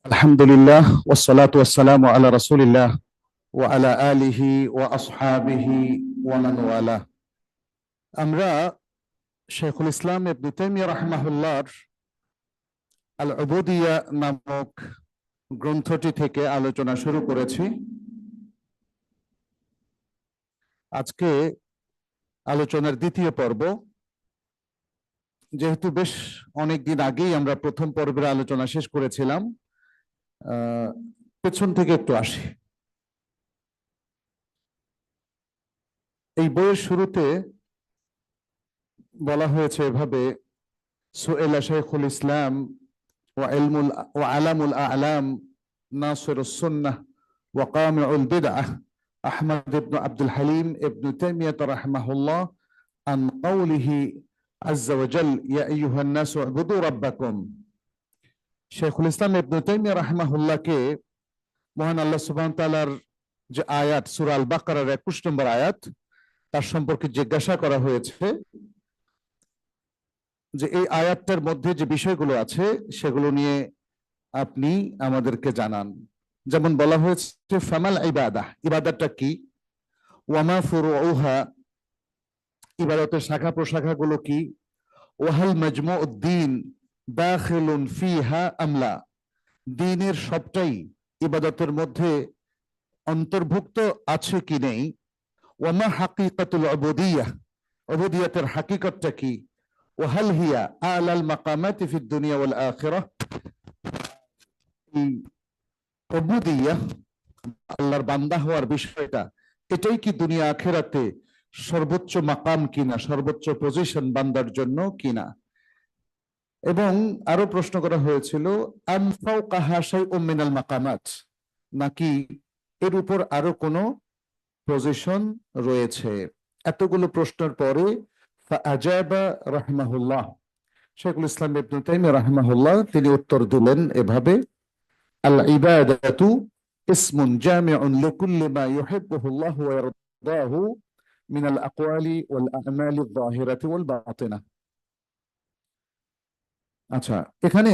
আলহামদুলিল্লাহ ওয়াসসালাতু ওয়াসসালামু আলা রাসূলিল্লাহ ওয়া আলা আলিহি ওয়া আসহাবিহি ওয়া মান ওয়ালা। আমরা শাইখুল ইসলাম ইবনে তাইমিয়া রাহিমাহুল্লাহর আল উবুদিয়া নামক গ্রন্থটি থেকে আলোচনা শুরু করেছি। আজকে আলোচনার দ্বিতীয় পর্ব। যেহেতু বেশ অনেকদিন আগেই আমরা প্রথম পর্বের আলোচনা শেষ করেছিলাম, পেছন থেকে একটু আসি। এই বইয়ের শুরুতে বলা হয়েছে এভাবে: সুয়েলা শাইখুল ইসলাম ওয়া আলামুল আ'লাম নাসিরুস সুন্নাহ ওয়া কামিউল বিদআহ আহমদ ইবনে আব্দুল হালিম ইবনে তাইমিয়াহ রাহিমাহুল্লাহ আন কাউলিহি আযজা ওয়া জাল ইয়া আইয়ুহান নাসু উবুদু রাব্বাকুম। শাইখুল ইসলাম ইবনে তাইমিয়াহ রাহিমাহুল্লাহকে মহান আল্লাহ সুবহানাহু ওয়া তাআলার যে আয়াত সূরা আল বাকারার 21 নম্বর আয়াত, তার সম্পর্কে জিজ্ঞাসা করা হয়েছে যে এই আয়াতটার মধ্যে যে বিষয়গুলো আছে সেগুলো নিয়ে আপনি আমাদেরকে জানান। যেমন বলা হয়েছে ফামাল ইবাদাহ, ইবাদতটা কি? ওয়ামা ফুরুউহা, ইবাদতের শাখা প্রশাখাগুলো কি? ওয়াহাল মাজমুউদ্দিন দাখিলুন ফিহা আমলা, দ্বীনের সবটাই ইবাদতের মধ্যে অন্তর্ভুক্ত আছে কি নেই? ওয়ামা হাকিকাতুল উবুদিয়াহ, উবুদিয়াতের হাকিকতটা কি? ওয়াহাল হিয়া আলাল মাকামাতি ফিদ দুনিয়া ওয়াল আখিরাহ, এই উবুদিয়াহ আল্লাহর বান্দা হওয়ার বিষয়টা, এটাই কি দুনিয়া আখিরাতে সর্বোচ্চ মাকাম কিনা, সর্বোচ্চ পজিশন বান্দার জন্য কিনা? এবং আরো প্রশ্ন করা হয়েছিল আম ফাওকাহা শাইউম মিনাল মাকামাত, নাকি এর উপর আরো কোনো পজিশন রয়েছে? এতগুলো প্রশ্নের পরে ফাআজাবা রাহিমাহুল্লাহ, শাইখুল ইসলাম ইবনে তাইমিয়াহ রাহিমাহুল্লাহ তিনি উত্তর দিলেন এভাবে: আল ইবাদাতু ইসমুন জামিউন লিকুল্লি মা ইউহিব্বুহু আল্লাহু ওয়া ইয়ারদাহু মিনাল আকওয়ালি ওয়াল আমালি আয-যাহিরাতি ওয়াল বাতিনা। আচ্ছা, এখানে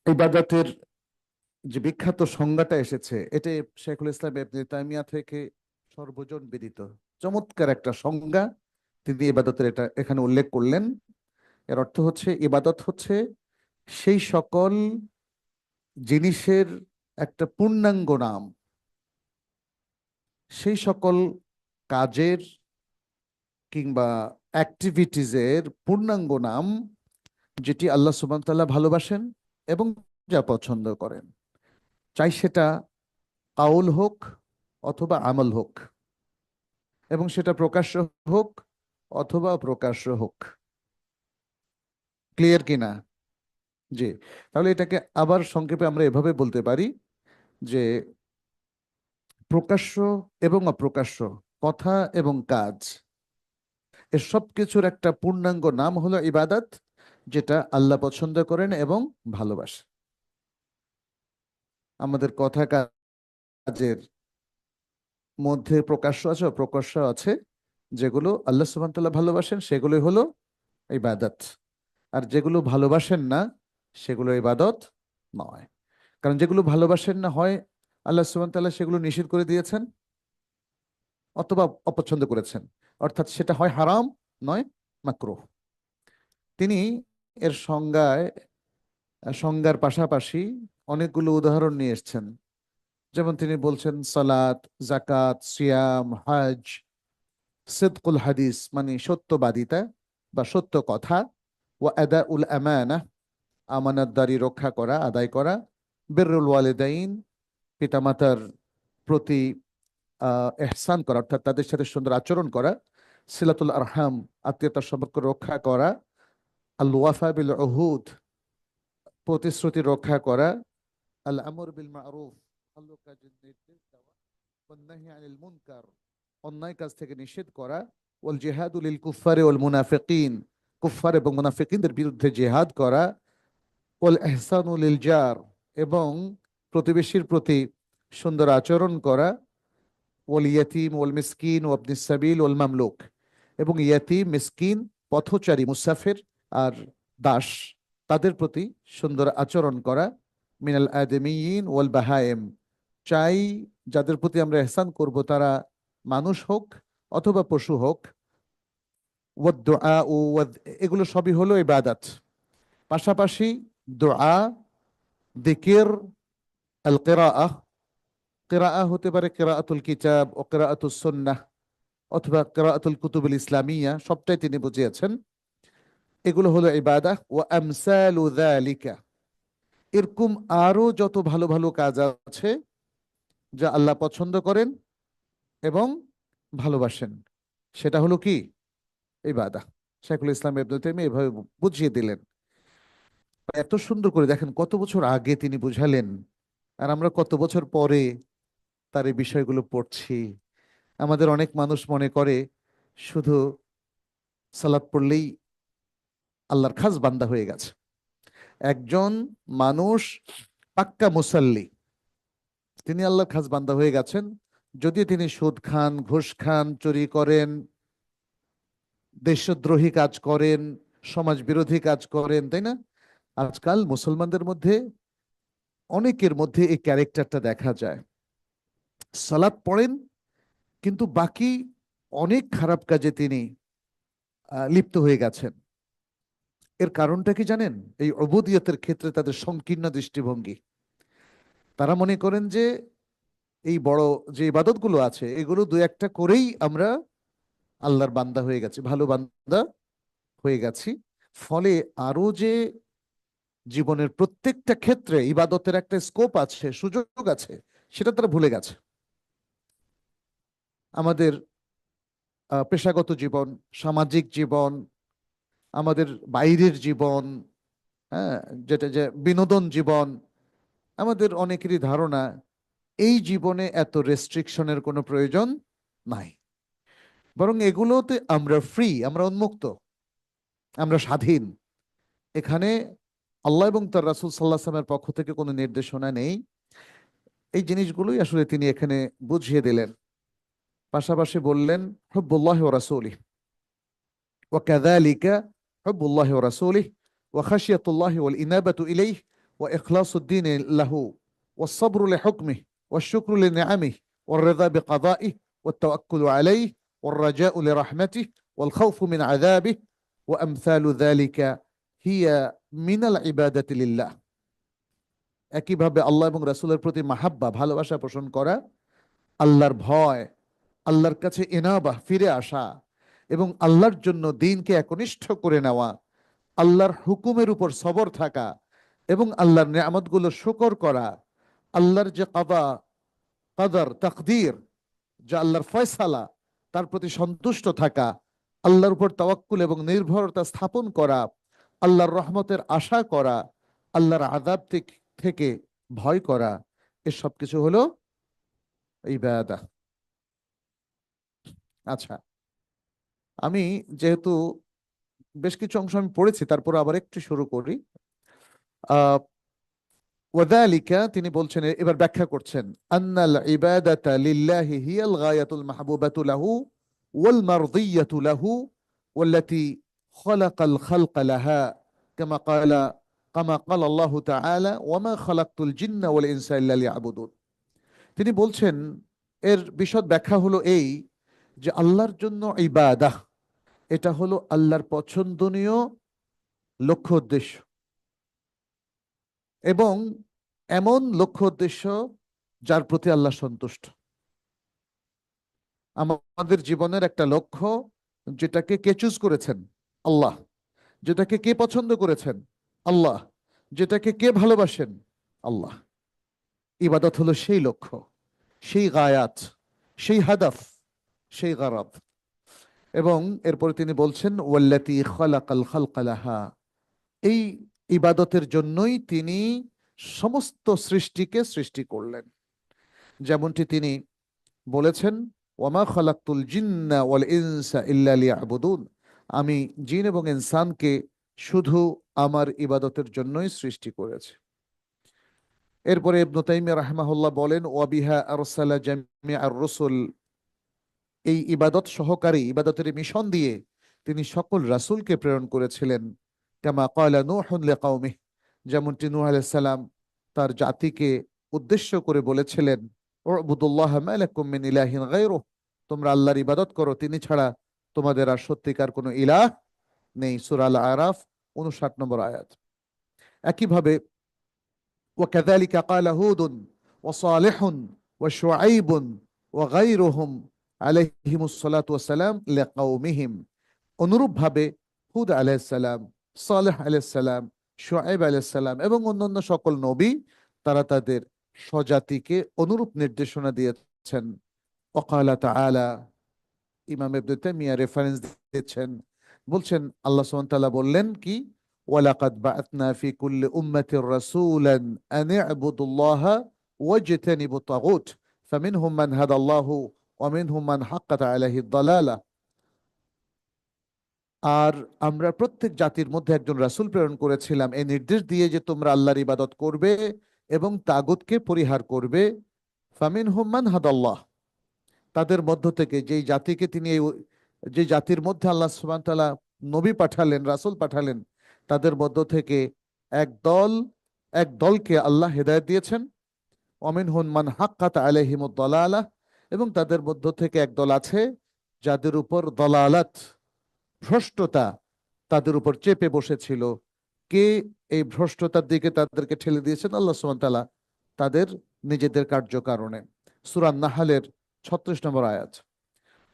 ইবাদতের যে বিখ্যাত সংজ্ঞাটা এসেছে, এটা শাইখুল ইসলাম ইবনে তাইমিয়াহ থেকে সর্বজন বিদিত চমৎকার একটা সংজ্ঞা তিনি ইবাদতের এটা এখানে উল্লেখ করলেন। এর অর্থ হচ্ছে ইবাদত হচ্ছে সেই সকল জিনিসের একটা পূর্ণাঙ্গ নাম, সেই সকল কাজের কিংবা অ্যাক্টিভিটিজের পূর্ণাঙ্গ নাম যেটি আল্লাহ সুবহানাহু ওয়া তাআলা ভালোবাসেন এবং যা পছন্দ করেন, চাই সেটা কাউল হোক অথবা আমল হোক, এবং সেটা প্রকাশ্য হোক অথবা প্রকাশ্য হোক। ক্লিয়ার কিনা? জি। তাহলে এটাকে আবার সংক্ষেপে আমরা এভাবে বলতে পারি যে প্রকাশ্য এবং অপ্রকাশ্য কথা এবং কাজ, এর সব কিছুর একটা পূর্ণাঙ্গ নাম হলো ইবাদত, যেটা আল্লাহ পছন্দ করেন এবং ভালোবাসেন। আমাদের কথা কাজের মধ্যে প্রকাশ্য আছে অপ্রকাশ্য আছে, যেগুলো আল্লাহ সুবহানাহু ওয়া তাআলা ভালোবাসেন সেগুলোই হলো ইবাদত, আর যেগুলো ভালোবাসেন না সেগুলো ইবাদত নয়। কারণ যেগুলো ভালোবাসেন না, হয় আল্লাহ সুবহানাহু ওয়া তাআলা সেগুলো নিষেধ করে দিয়েছেন অথবা অপছন্দ করেছেন, অর্থাৎ সেটা হয় হারাম নয় মাকরুহ। তিনি এর সংজ্ঞার পাশাপাশি অনেকগুলো উদাহরণ নিয়ে এসেছেন। যেমন তিনি বলছেন সালাত, জাকাত, সিয়াম, হজ, সিদকুল হাদিস মানে সত্যবাদিতা বা সত্য কথা, ওয়া আদাউল আমানাহ আমানতদারি রক্ষা করা, আদায় করা, বিররুল ওয়ালিদাইন পিতামাতার প্রতি ইহসান করা অর্থাৎ তাদের সাথে সুন্দর আচরণ করা, সিলাতুল আরহাম আত্মীয়তার সম্পর্ক রক্ষা করা, আল ওয়াফা বিল উহুদ প্রতিশ্রুতি রক্ষা করা, আল আমর বিল মারুফ ভালো কাজের নির্দেশ দেওয়া, ওয়ান নাহি আনিল মুনকার অন্যায় কাজ থেকে নিষেধ করা, ওয়াল জিহাদু লিল কুফফারি ওয়াল মুনাফিকিন কুফফার এবং মুনাফিকিনদের বিরুদ্ধে জিহাদ করা, ওয়াল ইহসানু লিল জার এবং প্রতিবেশীর প্রতি সুন্দর আচরণ করা, ওয়াল ইয়াতীম ওয়াল মিসকিন ওয়া ইবনিস সাবিল ওয়াল মামলুক এবং ইয়াতীম, মিসকিন, পথচারী, মুসাফির আর দাস, তাদের প্রতি সুন্দর আচরণ করা, মিনাল আদমিয়িন ওয়াল বাহায়েম, চাই যাদের প্রতি আমরা ইহসান করব তারা মানুষ হোক অথবা পশু হোক। ওয়াদ-দুআ এগুলো সবই হলো ইবাদত। পাশাপাশি দোয়া, দিকির, আল কিরাআহ, কিরাআহ হতে পারে কিরাআতুল কিতাব ও কিরাআতুস সুন্নাহ অথবা কিরাআতুল কুতুবুল ইসলামিয়া, সবটাই তিনি বুঝিয়েছেন। এগুলো হলো ইবাদাহ। ওয়া আমসালু যালিকা, এরকম আরো যত ভালো ভালো কাজ আছে যা আল্লাহ পছন্দ করেন এবং ভালোবাসেন, সেটা হলো কি? ইবাদাহ। শাইখুল ইসলাম ইবনে তাইমিয়া এভাবে বুঝিয়ে দিলেন। এত সুন্দর করে দেখেন, কত বছর আগে তিনি বুঝালেন, আর আমরা কত বছর পরে তার এই বিষয়গুলো পড়ছি। আমাদের অনেক মানুষ মনে করে শুধু সালাত পড়লেই আল্লাহর খাস বান্দা হয়ে গেছে। একজন মানুষ পাক্কা মুসাল্লি, তিনি আল্লাহর খাস বান্দা হয়ে গেছেন, যদিও তিনি সুদ খান, ঘুষ খান, চুরি করেন, দেশদ্রোহী কাজ করেন, সমাজ বিরোধী কাজ করেন, তাই না? আজকাল মুসলমানদের মধ্যে অনেকের মধ্যে এই ক্যারেক্টারটা দেখা যায়। সালাত পড়েন কিন্তু বাকি অনেক খারাপ কাজে তিনি লিপ্ত হয়ে গেছেন। এর কারণটা কি জানেন? এই উবুদিয়তের ক্ষেত্রে তাদের সংকীর্ণ দৃষ্টিভঙ্গি। তারা মনে করেন যে এই বড় যে ইবাদতগুলো আছে এগুলো দু একটা করেই আমরা আল্লাহর বান্দা হয়ে গেছি, ভালো বান্দা হয়ে গেছি। ফলে আরো যে জীবনের প্রত্যেকটা ক্ষেত্রে ইবাদতের একটা স্কোপ আছে, সুযোগ আছে, সেটা তারা ভুলে গেছে। আমাদের পেশাগত জীবন, সামাজিক জীবন, আমাদের বাইরের জীবন, হ্যাঁ, যেটা যে বিনোদন জীবন, আমাদের অনেকেরই ধারণা এই জীবনে এত রেস্ট্রিকশনের কোনো প্রয়োজন নাই, বরং এগুলোতে আমরা ফ্রি, আমরা উন্মুক্ত, আমরা স্বাধীন। এখানে আল্লাহ এবং তার রাসূল সাল্লাল্লাহু আলাইহি ওয়াসাল্লামের পক্ষ থেকে কোনো নির্দেশনা নেই। এই জিনিসগুলোই আসলে তিনি এখানে বুঝিয়ে দিলেন। পাশাপাশি বললেন হুব্বুল্লাহি ওয়া রাসূলিহি ওয়া কাযালিকা হুব্বুল্লাহি ওয়া রাসূলিহি ওয়া খাশিয়াতুল্লাহি ওয়াল ইনাবাতু ইলাইহি ওয়া ইখলাসুদ-দীন লাহু ওয়াস সাবরু লিহুকমিহি ওয়াশ শুকরু লিনিআমিহি ওয়ার রিদা বিকাদাইহি ওয়াত তাওয়াক্কুলু আলাইহি ওয়ার রাজাউ লিরাহমাতিহি ওয়াল খাউফু মিন আযাবিহি ওয়া আমসালু যালিকা হিয়া মিনাল ইবাদাতি লিল্লাহ। একইভাবে আল্লাহ এবং রাসূলের প্রতি মাহাব্বা, ভালোবাসা পোষণ করা, আল্লাহর ভয়, আল্লাহর কাছে ইনাবাহ, ফিরে আসা, এবং আল্লাহর জন্য দ্বীনকে একনিষ্ঠ করে নেওয়া, আল্লাহর হুকুমের উপর সবর থাকা এবং আল্লাহর নিয়ামতগুলো শুকর করা, আল্লাহর যে কাদা, কাদার, তাকদীর, যা আল্লাহর ফয়সালা, তার প্রতি সন্তুষ্ট থাকা, আল্লাহর উপর তাওয়াক্কুল এবং নির্ভরতা স্থাপন করা, আল্লাহর রহমতের আশা করা, আল্লাহর আযাব থেকে ভয় করা, এসব কিছু হলো ইবাদাহ। আচ্ছা, আমি যেহেতু বেশ কিছু অংশ আমি পড়েছি, তারপর আবার একটু শুরু করি। আহ ওয়াযালিকা, তিনি বলছেন, এবার ব্যাখ্যা করছেন, আন্নাল ইবাদাতা লিল্লাহি হিয়াল গায়াতুল মাহবুবাতু লাহু ওয়াল মারদিয়াতু লাহু ওয়াল্লাতী খালাকাল খালকা লাহা কামা ক্বালা আল্লাহু তাআলা ওয়া মা খালাকতুল জিন্না ওয়াল ইনসা ইল্লা লিয়াবুদুন। তিনি বলছেন এর বিশদ ব্যাখ্যা হলো এই যে আল্লাহর জন্য ইবাদাহ, এটা হলো আল্লাহর পছন্দনীয় লক্ষ্য উদ্দেশ্য, এবং এমন লক্ষ্য উদ্দেশ্য যার প্রতি আল্লাহ সন্তুষ্ট। আমাদের জীবনের একটা লক্ষ্য, যেটাকে কে চুজ করেছেন? আল্লাহ। যেটাকে কে পছন্দ করেছেন? আল্লাহ। যেটাকে কে ভালোবাসেন? আল্লাহ। ইবাদত হলো সেই লক্ষ্য, সেই গায়াত, সেই হাদাফ, সেই গারাদ। এবং এরপরে তিনি বলছেন ওয়াল্লাতী খালাকাল খালকা লাহা, এই ইবাদতের জন্যই তিনি সমস্ত সৃষ্টিকে সৃষ্টি করলেন। যেমনটি তিনি বলেছেন, ওয়ামা খালাকতুল জিন্না ওয়াল ইনসা ইল্লা লিয়াবুদুন, আমি জিন এবং ইনসানকে শুধু আমার ইবাদতের জন্যই সৃষ্টি করেছি। এরপরে ইবনে তাইমিয়া রাহিমাহুল্লাহ বলেন, ওয়াবিহা আরসালা জামিআর রুসুল, এই ইবাদত সহকারী, ইবাদতের মিশন দিয়ে তিনি সকল রাসূলকে প্রেরণ করেছিলেন। কামা ক্বালা নূহুন লিকাওমিহি, যেমনটি নূহ আলাইহিস সালাম তার জাতিকে উদ্দেশ্য করে বলেছিলেন, উবুদুল্লাহ মা লাকুম মিন ইলাহিন গায়রুহ, তোমরা আল্লাহর ইবাদত করো, তিনি ছাড়া তোমাদের আর সত্যিকার কোনো ইলাহ নেই। সূরা আল আরাফ 59 নম্বর আয়াত। একইভাবে وكذلك قال هود وصالح وشعيب وغيرهم عليهم الصلاة والسلام لقومهم, অনুরূপভাবে হুদ আলাইহিস সালাম, সালেহ আলাইহিস সালাম, শুআইব আলাইহিস সালাম এবং অন্যান্য সকল নবী তারা তাদের স্বজাতিকে অনুরূপ নির্দেশনা দিয়েছেন। ওয়াকালা তাআলা, ইমাম ইবনে তাইমিয়া রেফারেন্স দিচ্ছেন, বলছেন আল্লাহ সুবহানাহু ওয়া তাআলা বললেন কি, ওয়ালাকাদ বাআথনা ফি কুল্লি উম্মাতির রাসূলান আন ই'বুদুল্লাহা ওয়াজতানিবুত তাগুত ফামিনহুম মান হাদাল্লাহু ওয়া মিনহুম মান হাক্কাত আলাইহিদ দালালা। আর আমরা প্রত্যেক জাতির মধ্যে একজন রাসূল প্রেরণ করেছিলাম এই নির্দেশ দিয়ে যে তোমরা আল্লাহর ইবাদত করবে এবং তাগুতকে পরিহার করবে। ফামিনহুম মান হাদাল্লাহ, তাদের মধ্য থেকে যেই জাতিকে তিনি যে জাতির মধ্যে আল্লাহ সুবহানাহু ওয়া তাআলা নবী পাঠালেন, রাসূল পাঠালেন, তাদের মধ্য থেকে এক দলকে আল্লাহ হেদায়েত দিয়েছেন। ওয়ামিনহুম মান হাক্কাত আলাইহিমুদ দালালাহ, এবং তাদের মধ্য থেকে এক দল আছে যাদের উপর দলালাত, ভ্রষ্টতা তাদের উপর চেপে বসেছিল। কে এই ভ্রষ্টতার দিকে তাদেরকে ঠেলে দিয়েছেন? আল্লাহ সুবহানাহু ওয়া তাআলা তাদের নিজেদের কার্যকারণে। সূরা নাহলের 36 নম্বর আয়াত।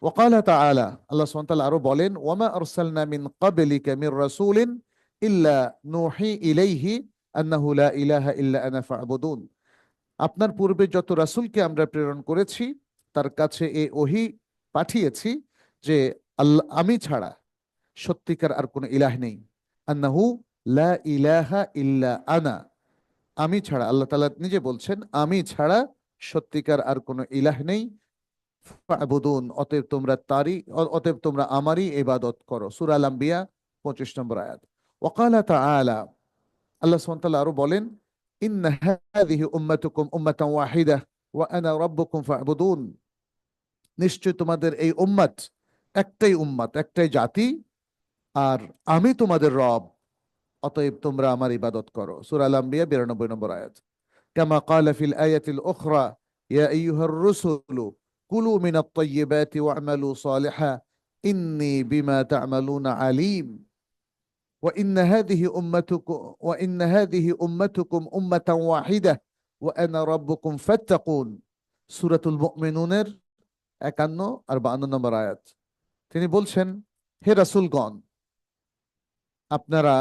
ওয়াকালা তাআলা, আল্লাহ সুবহানাহু ওয়া তাআলা আরো বলেন, ওয়ামা আরসালনা মিন ক্বাবলিকা মির রাসূলিন ইল্লা নূহি ইলাইহি আন্নাহু লা ইলাহা ইল্লা আনা ফা'বুদুন, আপনার পূর্বে যত রাসূলকে আমরা প্রেরণ করেছি তার কাছে এই ওহী পাঠিয়েছি যে আল্লাহ, আমি ছাড়া সত্যিকার আর কোনো ইলাহ নেই। আন্নাহু লা ইলাহা ইল্লা আনা, আমি ছাড়া, আল্লাহ তাআলা নিজে বলছেন আমি ছাড়া সত্যিকার আর কোনো ইলাহ নেই। ফা'বুদুন, অতএব তোমরা আমারই ইবাদত করো। সূরা আল আম্বিয়া 25 নম্বর আয়াত। ওয়াকালা তাআলা, আল্লাহ সুবহানাহু ওয়া তাআলা আরো বলেন, ইন্না হাযিহি উম্মাতুকুম উম্মাতান ওয়াহিদাহ ওয়া আনা রাব্বুকুম ফা'বুদুন, নিশ্চয় তোমাদের এই উম্মাত, একটাই জাতি, আর আমি তোমাদের রব, অতএব তোমরা আমার ইবাদত করো। সূরা আল আম্বিয়া 92 নম্বর আয়াত। কামা ক্বালা ফিল আয়াতিল উখরা ইয়া আইয়ুহার রুসুলু কুলু মিনাত তাইয়্যিবাতি ওয়া'মালু সালিহান ইন্নী বিমা তা'মালুনা আলীম ওয়া ইন্না হাযিহি উম্মাতুকুম উম্মাতান ওয়াহিদাহ ওয়া আনা রাব্বুকুম ফাত্তাকুন। সূরাতুল মুমিনুনের 51 আর 52 নম্বর আয়াত। তিনি বলছেন, হে রাসূলগণ, আপনারা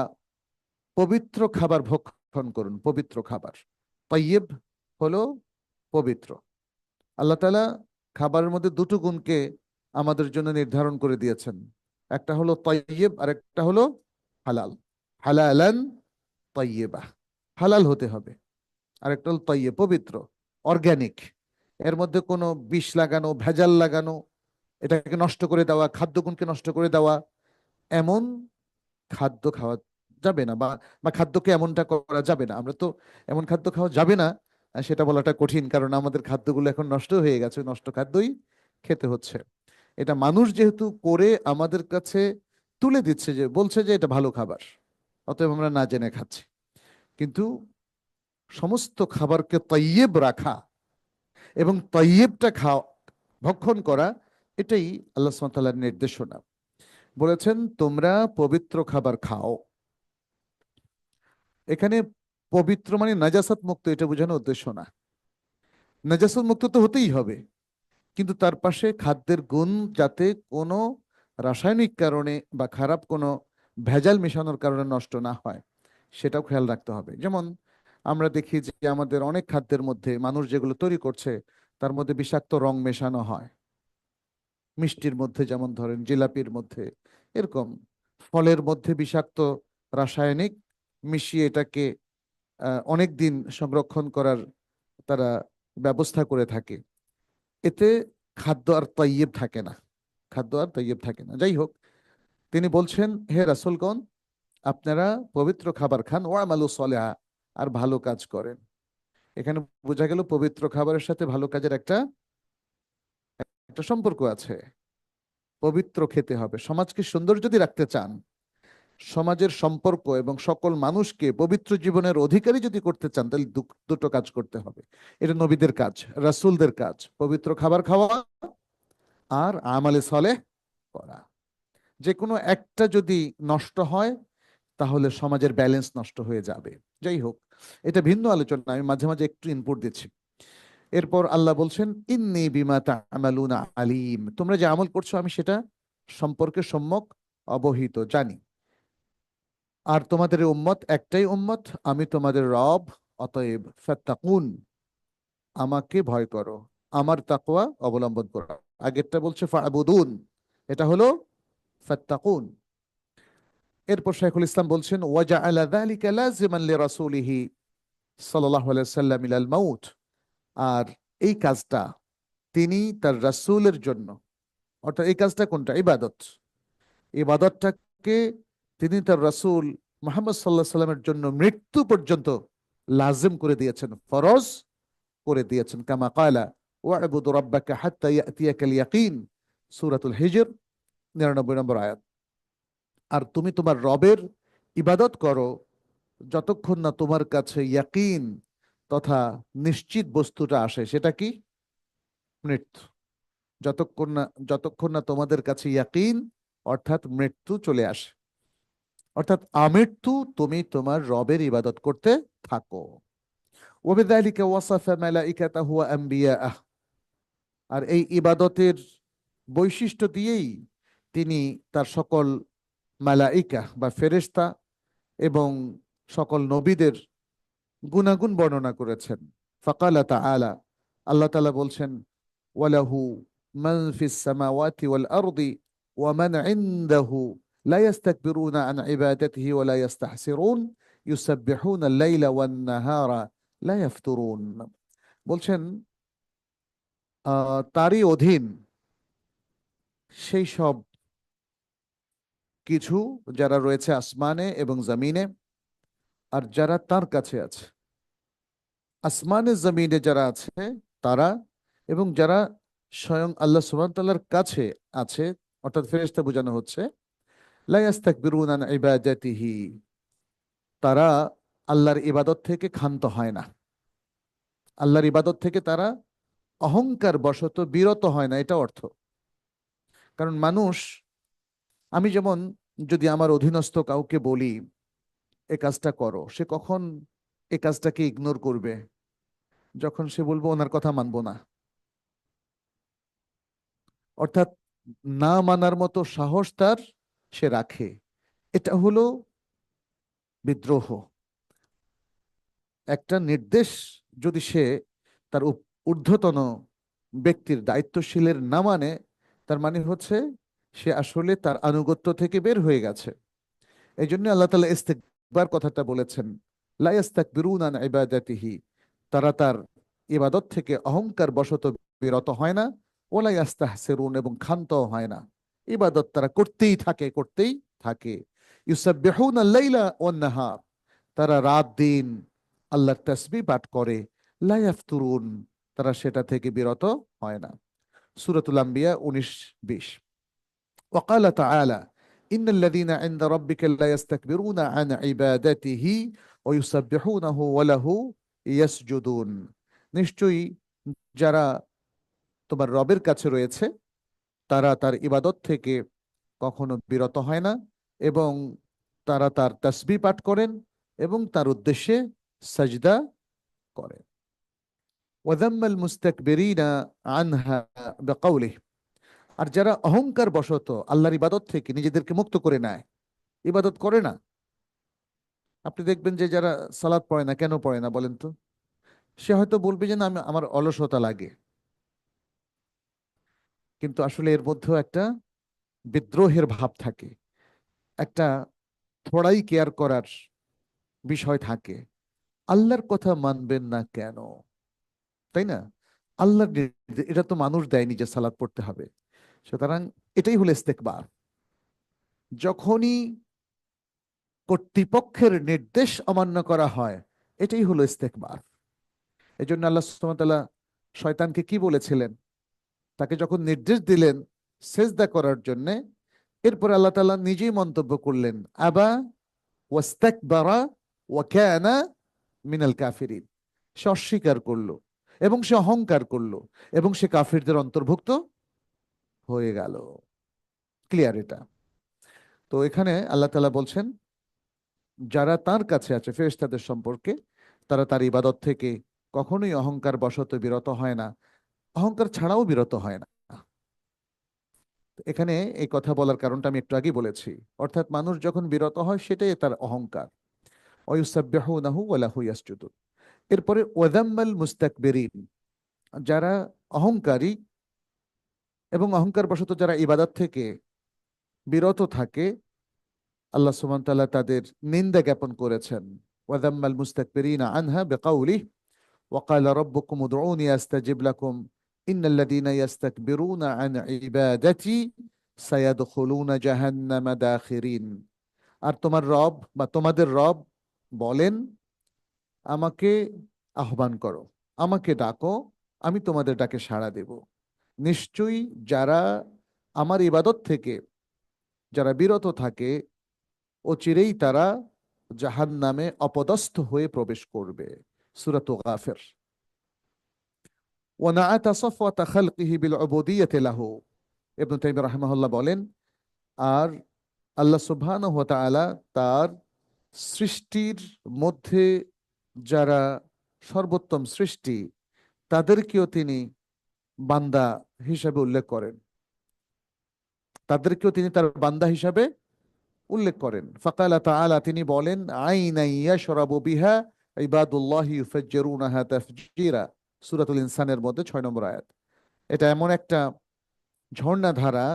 পবিত্র খাবার ভক্ষণ করুন। পবিত্র খাবার, তাইয়্যিব হলো পবিত্র। আল্লাহ তাআলা খাবারের মধ্যে দুটো গুণকে আমাদের জন্য নির্ধারণ করে দিয়েছেন, একটা হলো তাইয়্যিব আর একটা হলো হালাল। হালালান তাইয়্যিবা, হালাল হতে হবে, আর একটা হলো তাইয়্যিব, পবিত্র, অর্গানিক, এর মধ্যে কোনো বিষ লাগানো, ভেজাল লাগানো, এটাকে নষ্ট করে দেওয়া, খাদ্যগুণকে নষ্ট করে দেওয়া, এমন খাদ্য খাওয়া যাবে না, বা বা খাদ্যকে এমনটা করা যাবে না। আমরা তো এমন খাদ্য খাওয়া যাবে না সেটা বলাটা কঠিন, কারণ আমাদের খাদ্যগুলো এখন নষ্ট হয়ে গেছে, নষ্ট খাদ্যই খেতে হচ্ছে। এটা মানুষ যেহেতু করে আমাদের কাছে তুলে দিচ্ছে, যে বলছে যে এটা ভালো খাবার, অতএব আমরা না জেনে খাচ্ছি। কিন্তু সমস্ত খাবারকে তাইয়্যিব রাখা এবং তাইয়্যিবটা ভক্ষণ করা, এটাই আল্লাহ সুবহানাহু ওয়া তাআলার নির্দেশনা। বলেছেন তোমরা পবিত্র খাবার খাও। এখানে পবিত্র মানে নাজাসাত মুক্ত, এটা বোঝানোর উদ্দেশ্য না। নাজাসাত মুক্ত তো হতেই হবে, কিন্তু তার পাশে খাদ্যের গুণ যাতে কোনো রাসায়নিক কারণে বা খারাপ কোনো ভেজাল মেশানোর কারণে নষ্ট না হয়, সেটাও খেয়াল রাখতে হবে। যেমন আমরা দেখি যে আমাদের অনেক খাদ্যের মধ্যে মানুষ যেগুলো তৈরি করছে তার মধ্যে বিষাক্ত রং মেশানো হয়। মিষ্টির মধ্যে যেমন ধরেন জিলাপির মধ্যে, এরকম ফলের মধ্যে বিষাক্ত রাসায়নিক মিশিয়ে এটাকে অনেক দিন সংরক্ষণ করার তারা ব্যবস্থা করে থাকে। এতে খাদ্য আর তাইয়্যিব থাকে না, খাদ্য আর তাইয়্যিব থাকে না। যাই হোক, তিনি বলছেন, হে রাসূলগণ, আপনারা পবিত্র খাবার খান, ওয়ামালু সলিহা, আর ভালো কাজ করেন। এখানে বোঝা গেল পবিত্র খাবারের সাথে ভালো কাজের একটা একটা সম্পর্ক আছে। পবিত্র খেতে হবে। সমাজকে সুন্দর যদি রাখতে চান, সমাজের সম্পর্ক এবং সকল মানুষকে পবিত্র জীবনের অধিকারী যদি করতে চান, তাহলে দুটো কাজ করতে হবে। এটা নবীদের কাজ, রাসূলদের কাজ, পবিত্র খাবার খাওয়া আর আমালে সালেহ করা। যে কোনো একটা যদি নষ্ট হয়, তাহলে সমাজের ব্যালেন্স নষ্ট হয়ে যাবে। যাই হোক, এটা ভিন্ন আলোচনা, আমি মাঝে মাঝে একটু ইনপুট দিচ্ছি। এরপর আল্লাহ বলছেন, ইন্নী বিমা তা'মালুনা আলিম, তোমরা যে আমল করছো আমি সেটা সম্পর্কে সম্যক অবহিত, জানি। আর তোমাদের উম্মত একটাই উম্মত, আমি তোমাদের রব, অতএব ফাত্তাকুন, আমাকে ভয় করো, আমার তাকওয়া অবলম্বন করো। আগেরটা বলছে ফা'বুদুন, এটা হলো ফাত্তাকুন। এরপর শাইখুল ইসলাম বলছেন, ওয়াজআলা যালিকা লাযিমান লিরাসূলিহি সাল্লাল্লাহু আলাইহি ওয়াসাল্লাম ইলাল মাউত, আর এই কাজটা তিনি তার রাসূলের জন্য, অর্থাৎ এই কাজটা কোনটা? ইবাদত। ইবাদতটাকে তিনি তার রাসূল মুহাম্মদ সাল্লাল্লাহু আলাইহি সাল্লামের জন্য মৃত্যু পর্যন্ত লাজিম করে দিয়েছেন, ফরজ করে দিয়েছেন। কামা ক্বালা ওয়া'বুদ রাব্বাকা হাত্তা ইয়াতিয়াকাল ইয়াকিন, সূরাতুল হিজর 99 নম্বর আয়াত। আর তুমি তোমার রবের ইবাদত করো যতক্ষণ না তোমার কাছে ইয়াকিন তথা নিশ্চিত বস্তুটা আসে। সেটা কি? মৃত্যু। যতক্ষণ না তোমাদের কাছে ইয়াকিন অর্থাৎ মৃত্যু চলে আসে, অর্থাৎ আমৃত্যু তুমি তোমার রবের ইবাদত করতে থাকো। ওয়াবিযালিকা ওয়াসাফা মালাইকাতাহু ওয়া আম্বিয়াআহ, আর এই ইবাদতের বৈশিষ্ট্য দিয়েই তিনি তার সকল মালাইকা বা ফেরেশতা এবং সকল নবীদের গুণাগুণ বর্ণনা করেছেন। ফাকালা তাআলা, আল্লাহ তাআলা বলছেন, ওয়ালাহু মান ফিস সামাওয়াতি ওয়াল আরদি ওয়া মান ইনদাহু লা ইস্তাকবিরুনা আন ইবাদাতিহি ওয়া লা ইস্তাহসিরুন ইউসাব্বিহুনা আল-লাইলা ওয়ান নাহারা লা ইয়াফতুরুন। বলছেন তারই অধীন সেই সব কিছু যারা রয়েছে আসমানে এবং জমিনে, আর যারা তার কাছে আছে, আসমানে জমিনে যারা আছে তারা, এবং যারা স্বয়ং আল্লাহ সুবহানাহু ওয়া তাআলার কাছে আছে, অর্থাৎ ফেরেশতা বোঝানো হচ্ছে, লা ইস্তাকবিরুনা আন ইবাদাতিহি, তারা আল্লাহর ইবাদত থেকে ক্ষান্ত হয় না, আল্লাহর ইবাদত থেকে তারা অহংকার বশত বিরত হয় না, এটা অর্থ। কারণ মানুষ, আমি যেমন যদি আমার অধীনস্থ কাউকে বলি এ কাজটা করো, সে কখন এ কাজটাকে ইগনোর করবে? যখন সে বলবো ওনার কথা মানবো না। অর্থাৎ না মানার মতো সাহস তার সে রাখে। এটা হলো বিদ্রোহ। একটা নির্দেশ যদি সে তার ঊর্ধ্বতন ব্যক্তির, দায়িত্বশীলের না মানে, তার মানে হচ্ছে সে আসলে তার আনুগত্য থেকে বের হয়ে গেছে। এই জন্য আল্লাহ তাআলা ইস্তিকবার কথাটা বলেছেন, লা ইস্তাকবিরুনা আন ইবাদাতিহি, তারা তার ইবাদত থেকে অহংকার বশত বিরত হয় না, ওয়ালা ইস্তাহসিরুন, এবং ক্ষান্তও হয় না। ইবাদত তারা করতেই থাকে, করতেই থাকে। ইউসাব্বিহুনা আল-লাইলা ওয়ান নাহার, তারা রাত দিন আল্লাহর তাসবিহ পাঠ করে। লা ইয়াফতুরুন, তারা সেটা থেকে বিরত হয় না। সূরাতুল আম্বিয়া 19-20। وقال تعالى إن الذين عند ربك لا يستكبرون عن عبادته ويسبحونه وله يسجدون, নিশ্চয়ই যারা তোমার রবের কাছে রয়েছে তারা তার ইবাদত থেকে কখনো বিরত হয় না, এবং তারা তার তাসবিহ পাঠ করেন এবং তার উদ্দেশ্যে সাজদা করেন। وذم المستكبرين عنها بقوله, আর যারা অহংকার বশত আল্লাহর ইবাদত থেকে নিজেদেরকে মুক্ত করে নেয়, ইবাদত করে না। আপনি দেখবেন যে যারা সালাত পড়ে না, কেন পড়ে না বলেন তো? সে হয়তো বলবে যে না, আমার অলসতা লাগে, কিন্তু আসলে এর মধ্যেও একটা বিদ্রোহের ভাব থাকে, একটা থোড়াই কেয়ার করার বিষয় থাকে। আল্লাহর কথা মানবেন না কেন? তাই না? আল্লাহর এটা তো মানুষ দেয়নি যে সালাত পড়তে হবে। সুতরাং এটাই হলো ইস্তেকবার। যখনই কর্তৃপক্ষের নির্দেশ অমান্য করা হয়, এটাই হলো ইস্তেকবার। এই জন্য আল্লাহ সুবহানাহু ওয়া তাআলা শয়তানকে কি বলেছিলেন? তাকে যখন নির্দেশ দিলেন সেজদা করার জন্য, এরপরে আল্লাহ তাআলা নিজেই মন্তব্য করলেন, আবা ওয়াস্তাকবারা ওয়া কানা মিনাল কাফিরিন। সে অস্বীকার করলো এবং সে অহংকার করলো এবং সে কাফিরদের অন্তর্ভুক্ত হয়ে গেল। ক্লিয়ার এটা? তো এখানে আল্লাহ তাআলা বলছেন যারা তার কাছে আছে ফেরেশতাদের সম্পর্কে, তারা তার ইবাদত থেকে কখনোই অহংকার বশত বিরত হয় না, অহংকার ছাড়াও বিরত হয় না। এখানে এই কথা বলার কারণটা আমি একটু আগেই বলেছি, অর্থাৎ মানুষ যখন বিরত হয় সেটাই তার অহংকার। ওয়ায়ুসাব্বিহুনাহু ওয়া লাহু ইয়াসজুদুন। এরপরে ওয়াযাম্মাল মুস্তাকবিরিন, যারা অহংকারী এবং অহংকার বশত যারা ইবাদত থেকে বিরত থাকে, আল্লাহ সুবহানাহু ওয়া তাআলা তাদের নিন্দা জ্ঞাপন করেছেন। ওয়াযাম্মাল মুস্তাকবিরিনা আনহা বিকাউলিহি ওয়া ক্বালা রাব্বুকুম উদউনি আস্তাজিব লাকুম ইন্নাল্লাযীনা ইস্তাকবিরুনা আন ইবাদাতি সায়াদখুলুনা জাহান্নামা দাখিরিন। আর তোমার রব বা তোমাদের রব বলেন, আমাকে আহ্বান করো, আমাকে ডাকো, আমি তোমাদের ডাকে সাড়া দেব। নিশ্চয়ই যারা আমার ইবাদত থেকে যারা বিরত থাকে, অচিরেই তারা জাহান্নামে অপদস্থ হয়ে প্রবেশ করবে। সূরাত গাফির। ওয়ানাআতা সাফওয়াতা খালকিহি বিল উবুদিয়্যাতি লাহু। ইবনে তাইমিয়া রাহিমাহুল্লাহ বলেন, আর আল্লাহ সুবহানাহু ওয়া তাআলা তার সৃষ্টির মধ্যে যারা সর্বোত্তম সৃষ্টি, তাদেরকেও তিনি বান্দা হিসাবে উল্লেখ করেন, তাদেরকেও তিনি তার বান্দা হিসাবে উল্লেখ করেন। ফাকালা তাআলা, তিনি বলেন, আইনা ইয়াশরাবু বিহা ইবাদুল্লাহি ইউফাজ্জিরুনাহা তাফজীরা। সূরাতুল ইনসানের মধ্যে 6 নম্বর আয়াত। এটা এমন একটা ঝর্ণা ধারা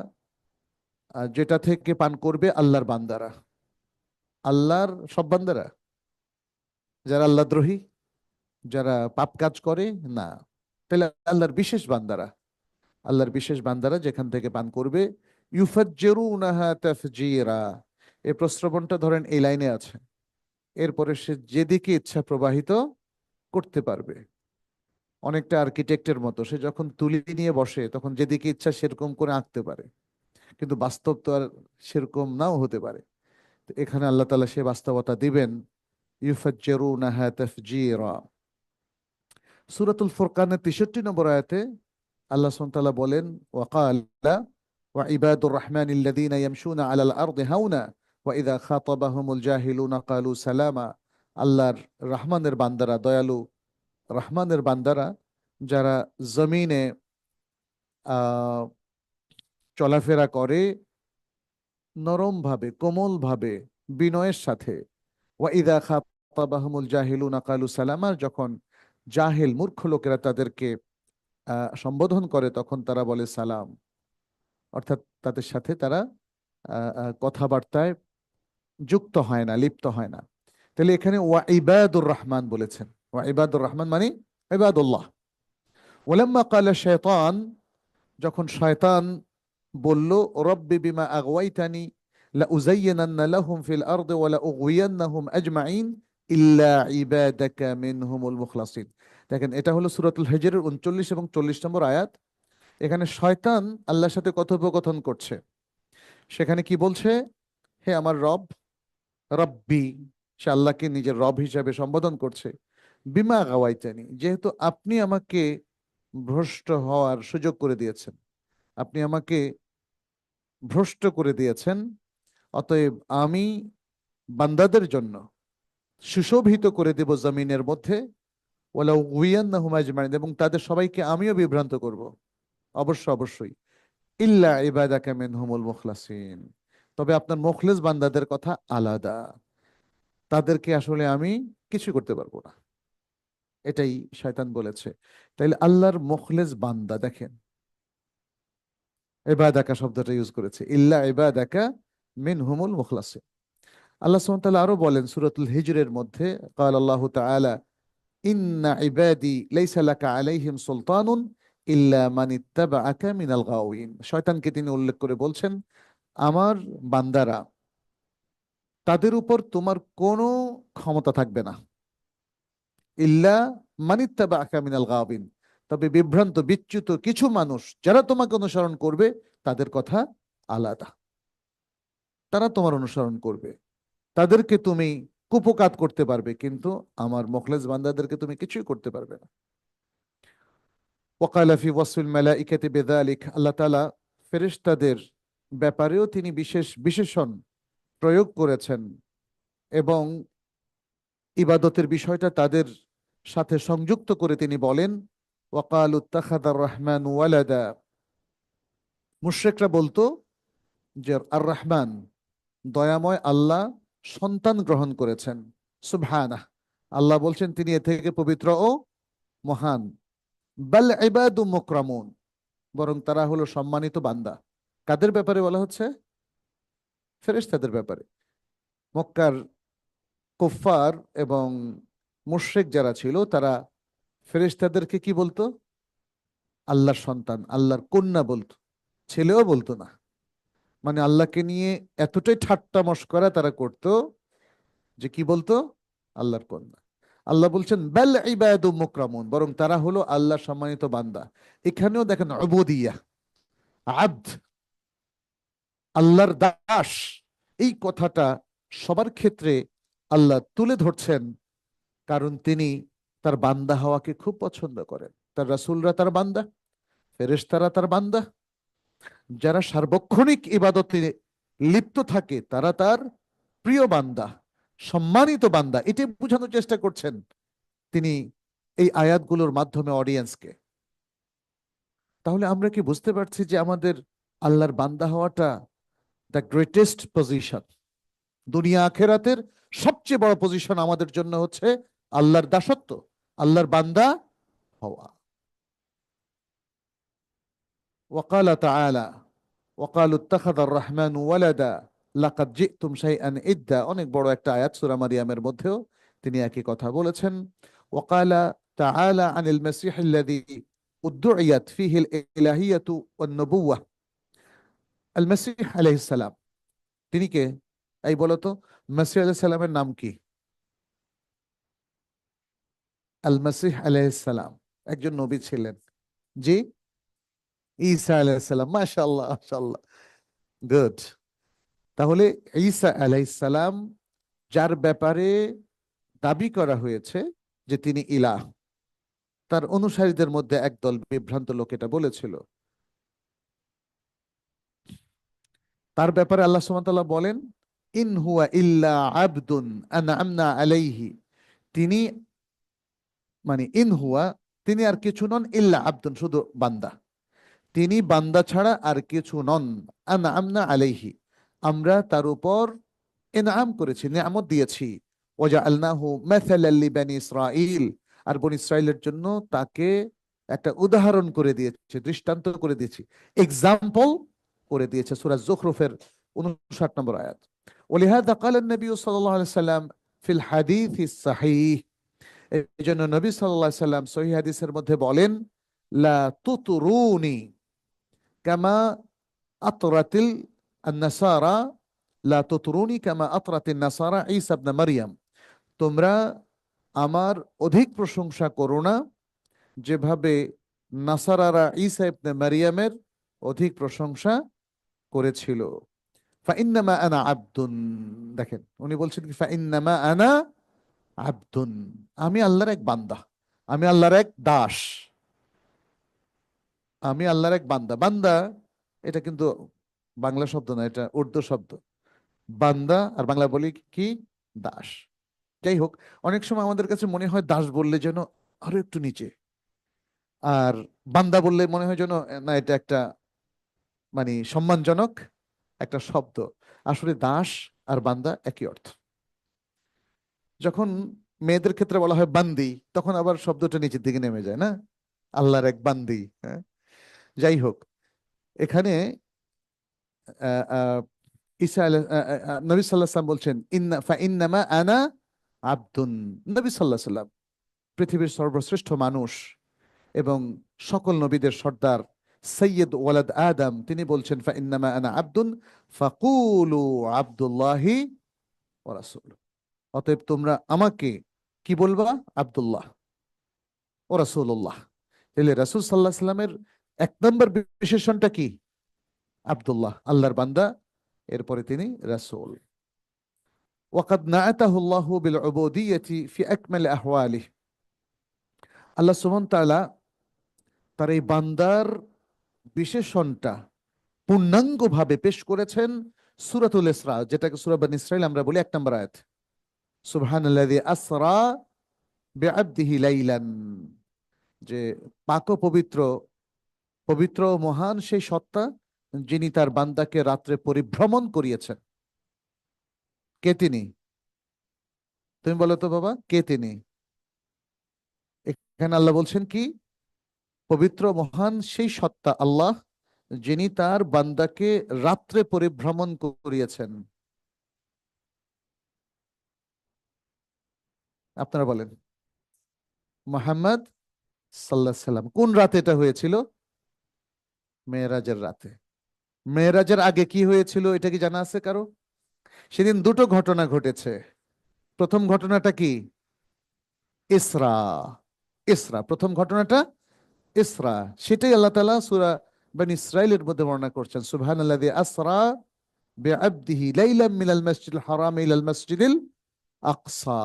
যেটা থেকে পান করবে আল্লাহর বান্দারা। আল্লাহর সব বান্দারা, যারা আল্লাহদ্রোহী, যারা পাপ কাজ করে না, তাহলে আল্লাহর বিশেষ বান্দারা, আল্লাহর বিশেষ বান্দারা যেখান থেকে পান করবে। ইউফাজ্জিরুনাহা তাফজীরা, এই প্রশ্রবণটা ধরেন এই লাইনে আছে, এরপরে সে যেদিকে ইচ্ছা প্রবাহিত করতে পারবে। অনেকটা আর্কিটেক্টের মতো, সে যখন তুলি নিয়ে বসে তখন যেদিকে ইচ্ছা সেরকম করে আঁকতে পারে, কিন্তু বাস্তব তো আর সেরকম নাও হতে পারে। তো এখানে আল্লাহ তাআলা সে বাস্তবতা দিবেন। ইউফাজ্জিরুনাহা তাফজীরা। সূরাতুল ফুরকানের 63 নম্বর আয়াতে আল্লাহ সুবহানাহু ওয়া তাআলা বলেন, ওয়াকালা ওয়া ইবাদুর রাহমানিল্লাযীনা ইয়ামশুনা আলাল আরদি হাওনা ওয়া ইযা খাতাবাহুমুল জাহিলুনা ক্বালু সালামা। আল্লাহর রহমানের বান্দারা, দয়ালু রহমানের বান্দারা যারা জমিনে আহ চলাফেরা করে নরম ভাবে, কোমল ভাবে, বিনয়ের সাথে। ওয়া ইযা খাতাবাহুমুল জাহিলুনা ক্বালু সালামা, যখন জাহেল মূর্খ লোকেরা তাদেরকে সম্বোধন করে তখন তারা বলে সালাম, অর্থাৎ তাদের সাথে তারা কথাবার্তায় যুক্ত হয় না, লিপ্ত হয় না। তাহলে এখানে ওয়া ইবাদুর রহমান বলেছেন, ওয়া ইবাদুর রহমান মানে ইবাদুল্লাহ। ওয়ালাম্মা ক্বালা শাইতান, যখন শয়তান বলল, রব্বি বিমা আগওয়াইতানি লাউযায়্যিনান্না লাহুম ফিল আরদি ওয়া লাউগওয়িয়ান্নাহুম আজমাইন ইল্লা ইবাদাকা মিনহুমুল মুখলাসিন। দেখেন, এটা হলো সূরাতুল হিজরের 39 এবং 40 নম্বর আয়াত। এখানে শয়তান আল্লাহর সাথে কথোপকথন করছে। সেখানে কি বলছে? হে আমার রব, রব্বি, সে আল্লাহকে নিজের রব হিসাবে সম্বোধন করছে। বিমা গাওয়াইতানি, যেহেতু আপনি আমাকে ভ্রষ্ট হওয়ার সুযোগ করে দিয়েছেন, আপনি আমাকে ভ্রষ্ট করে দিয়েছেন, অতএব আমি বান্দাদের জন্য সুশোভিত করে দেব জমিনের মধ্যে, ওয়ালা উগওয়িয়ান্নাহুম আজমাইন, এবং তাদের সবাইকে আমিও বিভ্রান্ত করব। অবশ্যই ইল্লা ইবাদাকা মিনহুমুল মুখলাসিন, তবে আপনার মুখলেস বান্দাদের কথা আলাদা, তাদেরকে আসলে আমি কিছু করতে পারবো না। এটাই শয়তান বলেছে। তাইলে আল্লাহর মুখলেস বান্দা, দেখেন ইবাদাকা শব্দটা ইউজ করেছে, ইল্লা ইবাদাকা মিনহুমুল মুখলাসিন। আল্লাহ সুবহানাহু ওয়া তাআলা আরো বলেন সূরাতুল হিজরের মধ্যে, ক্বাল আল্লাহু তাআলা ইন্না ইবাদি লাইসা লাকা আলাইহিম সুলতানুন ইল্লা মান ইত্তাবাআকা মিনাল গাওয়িন। শয়তানকে তিনি উল্লেখ করে বলছেন, আমার বান্দারা, তাদের উপর তোমার কোনো ক্ষমতা থাকবে না, ইল্লা মান ইত্তাবাআকা মিনাল গাওয়িন, তবে বিভ্রান্ত বিচ্যুত কিছু মানুষ যারা তোমাকে অনুসরণ করবে তাদের কথা আলাদা। তারা তোমার অনুসরণ করবে, তাদেরকে তুমি কুপকাত করতে পারবে, কিন্তু আমার মুখলেস বান্দাদেরকে তুমি কিছুই করতে পারবে না। ওয়াকালা ফি ওয়াসফিল মালাইকাতি বিযালিক, আল্লাহ তাআলা ফেরেশতাদের ব্যাপারেও তিনি বিশেষ বিশেষণ প্রয়োগ করেছেন এবং ইবাদতের বিষয়টা তাদের সাথে সংযুক্ত করে তিনি বলেন, ওয়াকালু ইত্তাখাযার রহমানু ওয়ালাদা, মুশরিকরা বলতো যে আর রহমান, দয়াময় আল্লাহ সন্তান গ্রহণ করেছেন। সুবহানাহ, আল্লাহ বলছেন তিনি এ থেকে পবিত্র ও মহান। বাল ইবাদু মুকরামুন, বরং তারা হলো সম্মানিত বান্দা। কাদের ব্যাপারে বলা হচ্ছে? ফেরেশতাদের ব্যাপারে। মক্কার কুফফার এবং মুশরিক যারা ছিল, তারা ফেরেশতাদেরকে কি বলতো? আল্লাহর সন্তান, আল্লাহর কন্যা বলতো, ছেলেও বলতো না। মানে আল্লাহকে নিয়ে এতটাই ঠাট্টা মশকরা তারা করত যে কি বলতো? আল্লাহর কন্যা। আল্লাহ বলছেন বাল ইবাদু মুকরামুন, বরং তারা হলো আল্লাহর সম্মানিত বান্দা। এখানেও দেখেন উবুদিয়্যাহ, আব্দ, আল্লাহর দাস, এই কথাটা সবার ক্ষেত্রে আল্লাহ তুলে ধরছেন, কারণ তিনি তার বান্দা হওয়াকে খুব পছন্দ করেন। তার রাসূলরা তার বান্দা, ফেরেশতারা তার বান্দা, যারা সার্বক্ষণিক ইবাদতে লিপ্ত থাকে তারা তার প্রিয় বান্দা, সম্মানিত বান্দা। এটাই বোঝানোর চেষ্টা করছেন তিনি এই আয়াতগুলোর মাধ্যমে অডিয়েন্সকে। তাহলে আমরা কি বুঝতে পারছি যে আমাদের আল্লাহর বান্দা হওয়াটা দ্য গ্রেটেস্ট পজিশন? দুনিয়া আখেরাতের সবচেয়ে বড় পজিশন আমাদের জন্য হচ্ছে আল্লাহর দাসত্ব, আল্লাহর বান্দা হওয়া। ওয়াকালা তাআলা ওয়াকালু ইত্তাখাযার রহমানু ওয়ালাদা লাকাদ জিতুম শাইআন ইদ্দা, অনেক বড় একটা আয়াত সূরা মারিয়ামের মধ্যেও তিনি একই কথা বলেছেন। ওয়াকালা তাআলা আনিল মাসীহ আল্লাযী উদ্দুইয়াত ফীহি আল ইলাহিয়াতু ওয়ান নবুওয়াহ, আল মাসীহ আলাইহিস সালাম, তিনি কে? এই বলো তো, মাসীহ আলাইহিস সালামের নাম কি? আল মাসীহ আলাইহিস সালাম একজন নবী ছিলেন। জি, ঈসা আলাইহিস সালাম। মাশাআল্লাহ মাশাআল্লাহ, গুড। তাহলে ঈসা আলাইহিস সালাম, যার ব্যাপারে দাবি করা হয়েছে যে তিনি ইলাহ, তার অনুসারীদের মধ্যে একদল বিভ্রান্ত লোক এটা বলেছিল। তার ব্যাপারে আল্লাহ সুবহানাহু ওয়া তাআলা বলেন, ইন হুয়া ইল্লা আবদুন আনআমনা আলাইহি, তিনি, মানে ইন হুয়া, তিনি আর কিছু নন, ইল্লা আবদুন, শুধু বান্দা, তিনি বান্দা ছাড়া আর কিছু নন। আনআমনা আলাইহি, আমরা তার উপর ইনআম করেছি, নিয়ামত দিয়েছি। ওয়াজআলনাহু মাসালাল লিবানি ইসরাঈল, আর বনি ইসরাইলের জন্য তাকে একটা উদাহরণ করে দিয়েছে, দৃষ্টান্ত করে দিয়েছি, এক্সাম্পল করে দিয়েছে। সূরা যুখরুফের 59 নম্বর আয়াত। ওয়ালিহাযা ক্বালা নবী সাল্লাল্লাহু আলাইহি সাল্লাম ফিল হাদীসিস সহিহ, এইজন্য নবী সাল্লাল্লাহু আলাইহি সাল্লাম সহিহ হাদিসের মধ্যে বলেন, লা তুতরুনি কামা আতরাতিল আন-নাসারা, লা তুতরুনি কামা আতরাতিন নাসারা ঈসা ইবনে মারইয়াম, তোমরা আমার অধিক প্রশংসা করো না যেভাবে নাসারারা ঈসা ইবনে মারইয়ামের অধিক প্রশংসা করেছিল। ফাইন্নামা আনা আবদুন, দেখেন উনি বলছেন কি, ফাইন্নামা আনা আবদুন, আমি আল্লাহর এক বান্দা, আমি আল্লাহর এক দাস, আমি আল্লাহর এক বান্দা। বান্দা এটা কিন্তু বাংলা শব্দ না, এটা উর্দু শব্দ। বান্দা আর বাংলা বলি কি? দাস। যাই হোক, অনেক সময় আমাদের কাছে মনে হয় দাস বললে যেন আরো একটু নিচে, আর বান্দা বললে মনে হয় যেন না, এটা একটা মানে সম্মানজনক একটা শব্দ। আসলে দাস আর বান্দা একই অর্থ। যখন মেয়েদের ক্ষেত্রে বলা হয় বান্দি, তখন আবার শব্দটা নিচের দিকে নেমে যায় না, আল্লাহর এক বান্দি। হ্যাঁ, যাই হোক, এখানে আহ, আহ, নবী সাল্লাল্লাহু আলাইহি ওয়াসাল্লাম বলছেন, ইন্নামা আনা আবদুন। নবী সাল্লাল্লাহু আলাইহি ওয়াসাল্লাম পৃথিবীর সর্বশ্রেষ্ঠ মানুষ এবং সকল নবীদের সর্দার, সৈয়দ ওয়ালাদ আদম, তিনি বলছেন ফাইন্নামা আনা আবদুন ফাকুলু আব্দুল্লাহি ওয়া রাসূলুহু, অতএব তোমরা আমাকে কি বলবা? আব্দুল্লাহ ও রাসূলুল্লাহ। তাহলে রাসূল সাল্লাল্লাহু আলাইহি সাল্লামের এক নম্বর বিশেষণটা কি? আব্দুল্লাহ, আল্লাহর বান্দা, এরপরে তিনি রাসূল। ওয়াকাদ নাআতাহু আল্লাহু বিল উবুদিয়্যাতি ফি আকমাল আহওয়ালিহি, আল্লাহ সুবহানাহু ওয়া তাআলা তার এই বান্দার বিশেষণটা পূর্ণাঙ্গভাবে পেশ করেছেন সূরাতুল ইসরা, যেটাকে সূরা বনী ইসরাঈল আমরা বলি 1 নম্বর আয়াত। সুবহানাল্লাযী আসরা বিআবদিহি লাইলান, যে পাক ও পবিত্র, পবিত্র ও মহান সেই সত্তা যিনি তার বান্দাকে রাত্রে পরিভ্রমণ করিয়েছেন। কে তিনি? তুমি বলো তো বাবা, কে তিনি? এখানে আল্লাহ বলছেন কি? পবিত্র মহান সেই সত্তা আল্লাহ যিনি তার বান্দাকে রাত্রে পরিভ্রমণ করিয়েছেন। আপনারা বলেন। মুহাম্মদ সাল্লাল্লাহু আলাইহি সাল্লাম। কোন রাতে এটা হয়েছিল? মেরাজের রাতে। মেরাজের আগে কি হয়েছিল এটা কি জানা আছে কারো? সেদিন দুটো ঘটনা ঘটেছে। প্রথম ঘটনাটা কি? ইসরা। ইসরা, প্রথম ঘটনাটা ইসরা। সেটাই আল্লাহ তাআলা সূরা বনী ইসরাঈলের মধ্যে বর্ণনা করছেন। সুবহানাল্লাযী আসরা বিআবদিহি লাইলাম মিনাল মাসজিদিল হারাম ইলাল মাসজিদিল আকসা।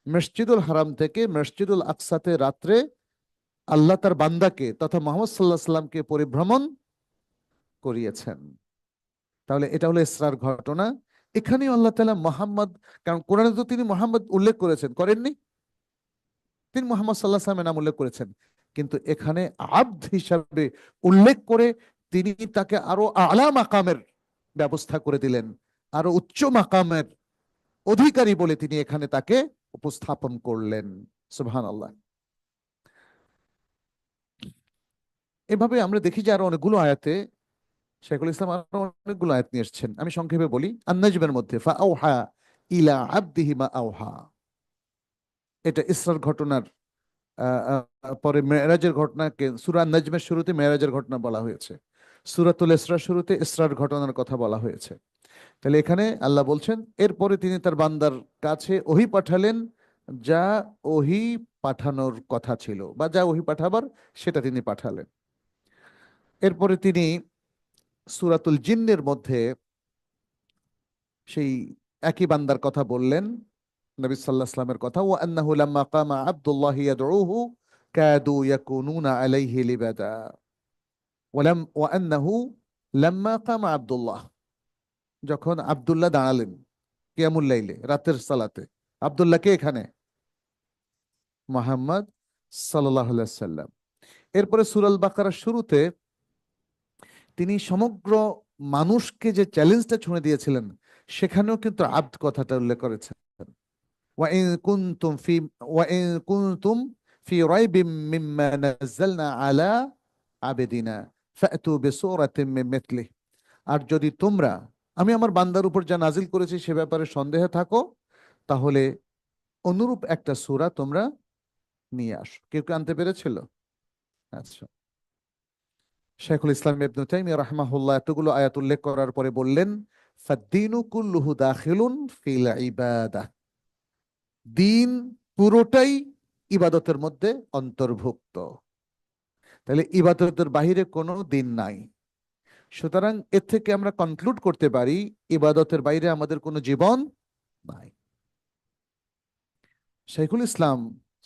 মসজিদুল হারাম থেকে মসজিদুল আকসাতে রাত্রে আল্লাহ তার বান্দাকে তথা মুহাম্মদ সাল্লাল্লাহু আলাইহি সাল্লামকে পরিভ্রমণ করিয়েছেন। তাহলে এটা হলো ইসরার ঘটনা। এখানে আল্লাহ তাআলা মুহাম্মদ, কারণ কোরআনে তো তিনি মুহাম্মদ উল্লেখ করেছেন, করেননি? তিনি মুহাম্মদ সাল্লাল্লাহু আলাইহি সাল্লামের নাম উল্লেখ করেছেন, কিন্তু এখানে আব্দ হিসাবে উল্লেখ করে তিনি তাকে আরো আলা মাকামের ব্যবস্থা করে দিলেন, আরো উচ্চ মাকামের অধিকারী বলে তিনি এখানে তাকে উপস্থাপন করলেন। সুবহানাল্লাহ। এভাবে আমরা দেখি যে আরো অনেকগুলো আয়াতে শাইখুল ইসলাম আরো অনেকগুলো আয়াত নিয়ে এসেছেন। আমি সংক্ষেপে বলি। আন-নাজমের মধ্যে ফাআউহা ইলা আবদিহি মা আওহা, এটা ইসরার ঘটনার পরে মেরাজের ঘটনাকে সূরা আন-নাজমের শুরুতে মেরাজের ঘটনা বলা হয়েছে, সূরাতুল ইসরার শুরুতে ইসরার ঘটনার কথা বলা হয়েছে। তাহলে এখানে আল্লাহ বলছেন এরপরে তিনি তার বান্দার কাছে ওহী পাঠালেন, যা ওহী পাঠানোর কথা ছিল বা যা ওহী পাঠাবার সেটা তিনি পাঠালেন। এরপরে তিনি সূরাতুল জিন্নের মধ্যে সেই একই বান্দার কথা বললেন, নবী সাল্লাল্লাহু আলাইহি ওয়াসাল্লামের কথা। ওয়া আন্নাহু লাম্মা কামা আব্দুল্লাহ ইয়াদউহু কাদু ইয়াকুনুনা আলাইহি লিবাদা। ওয়া আন্নাহু লাম্মা কামা আব্দুল্লাহ, যখন আব্দুল্লাহ দাঁড়ালেন কিয়ামুল লাইলে, রাতের সালাতে। আব্দুল্লাহ কে এখানে? মুহাম্মদ সাল্লাল্লাহু আলাইহি ওয়াসাল্লাম। এরপরে সূরা আল বাকারার শুরুতে তিনি সমগ্র মানুষকে যে চ্যালেঞ্জটা ছুঁড়ে দিয়েছিলেন, সেখানেও কিন্তু আব্দ কথাটা উল্লেখ করেছেন। وإن كنتم في وإن كنتم في ريب مما نزلنا على عبدنا فأتوا بسورة من مثله। আর যদি তোমরা আমি আমার বান্দার উপর যা নাজিল করেছি সে ব্যাপারে সন্দেহে থাকো, তাহলে অনুরূপ একটা সূরা তোমরা নিয়ে আসো। কেউ কি আনতে পেরেছিল? আচ্ছা। শাইখুল ইসলাম ইবনে তাইমিয়া রাহিমাহুল্লাহ এতগুলো আয়াত উল্লেখ করার পরে বললেন, ফাদ্দীনু কুল্লুহু দাখিলুন ফিল ইবাদাহ, দিন পুরোটাই ইবাদতের মধ্যে অন্তর্ভুক্ত। তাহলে ইবাদতের বাহিরে কোনো দিন নাই। সুতরাং এর থেকে আমরা কনক্লুড করতে পারি ইবাদতের বাইরে আমাদের কোনো জীবন নাই। শাইখুল ইসলাম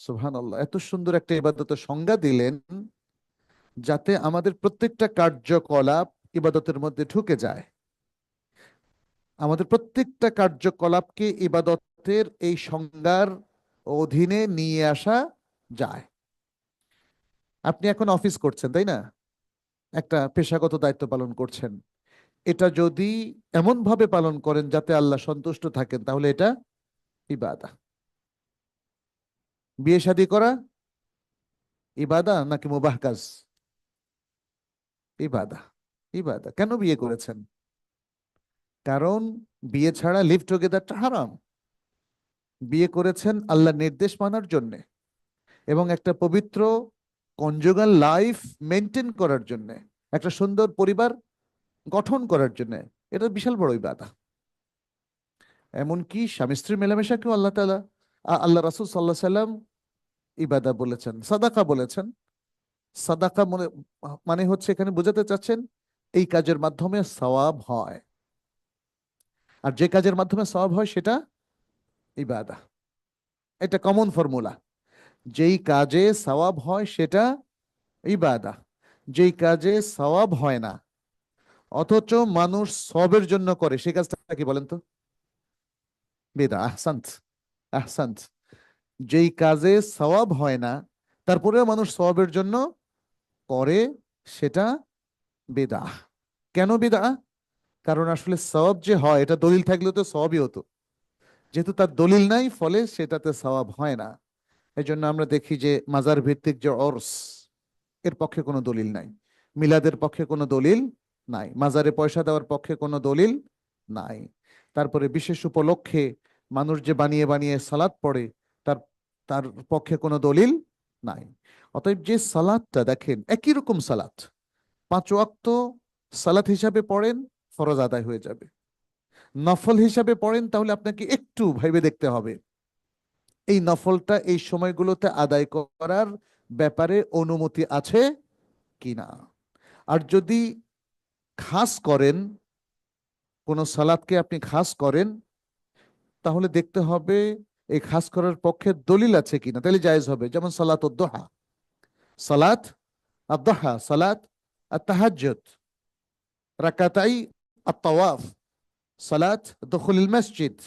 সুবহানাল্লাহ এত সুন্দর একটা ইবাদতের সংজ্ঞা দিলেন, যাতে আমাদের প্রত্যেকটা কার্যকলাপ ইবাদতের মধ্যে ঢুকে যায়। আমাদের প্রত্যেকটা কার্যকলাপকে ইবাদতের এই সংজ্ঞার অধীনে নিয়ে আসা যায়। আপনি এখন অফিস করছেন, তাই না? একটা পেশাগত দায়িত্ব পালন করছেন। এটা যদি এমন ভাবে পালন করেন যাতে আল্লাহ সন্তুষ্ট থাকেন, তাহলে এটা ইবাদা। বিয়ে শাদী করা ইবাদা নাকি মুবাহ কাজ? ইবাদা। ইবাদা। কেন বিয়ে করেছেন? কারণ বিয়ে ছাড়া লিভ টুগেদারটা হারাম। বিয়ে করেছেন আল্লাহর নির্দেশ মানার জন্য এবং একটা পবিত্র কনজুগাল লাইফ মেনটেন করার জন্য, একটা সুন্দর পরিবার গঠন করার জন্য। এটা বিশাল বড় ইবাদা। এমনকি স্বামী স্ত্রীর মেলামেশাকেও আল্লাহ রাসূল সাল্লাল্লাহু আলাইহি সাল্লাম ইবাদা বলেছেন, সাদাকা বলেছেন। সাদাকা মানে হচ্ছে এখানে বোঝাতে চাচ্ছেন এই কাজের মাধ্যমে সওয়াব হয়। আর যে কাজের মাধ্যমে সওয়াব হয় সেটা ইবাদা। এটা কমন ফর্মুলা। যেই কাজে সওয়াব হয় সেটা ইবাদা, যেই কাজে সওয়াব হয় না অথচ মানুষ সওয়াবের জন্য করে সেই কাজটা কি বলেন তো? বেদা। আহসান্ত, আহসান্ত। যেই কাজে সওয়াব হয় না তারপরেও মানুষ সওয়াবের জন্য করে সেটা বেদা। কেন বেদা? কারণ আসলে সওয়াব যে হয় এটা দলিল থাকলে তো সওয়াবই হতো, যেহেতু তার দলিল নাই ফলে সেটাতে সওয়াব হয় না। এই জন্য আমরা দেখি যে মাজার ভিত্তিক যে অর্স, এর পক্ষে কোনো দলিল নাই, মিলাদের পক্ষে কোনো দলিল নাই, মাজারে পয়সা দেওয়ার পক্ষে কোনো দলিল নাই। তারপরে বিশেষ উপলক্ষে মানুষ যে বানিয়ে বানিয়ে সালাত পড়ে তার তার পক্ষে কোনো দলিল নাই। অতএব যে সালাতটা দেখেন একই রকম সালাত, 5 ওয়াক্ত সালাত হিসাবে পড়েন, ফরজ আদায় হয়ে যাবে। নফল হিসাবে পড়েন তাহলে আপনাকে একটু ভেবে দেখতে হবে এই নফলটা এই সময়গুলোতে আদায় করার ব্যাপারে অনুমতি আছে কিনা। আর যদি খাস করেন, কোন সালাতকে আপনি খাস করেন, তাহলে দেখতে হবে এই খাস করার পক্ষে দলিল আছে কিনা, তাহলে জায়েজ হবে। যেমন সালাত উদ্দোহা, সালাত আদ-দুহা, সালাত আত-তাহাজ্জুদ, রাকাতাই আত-তাওয়াফ, সালাত দুখুলুল মসজিদ,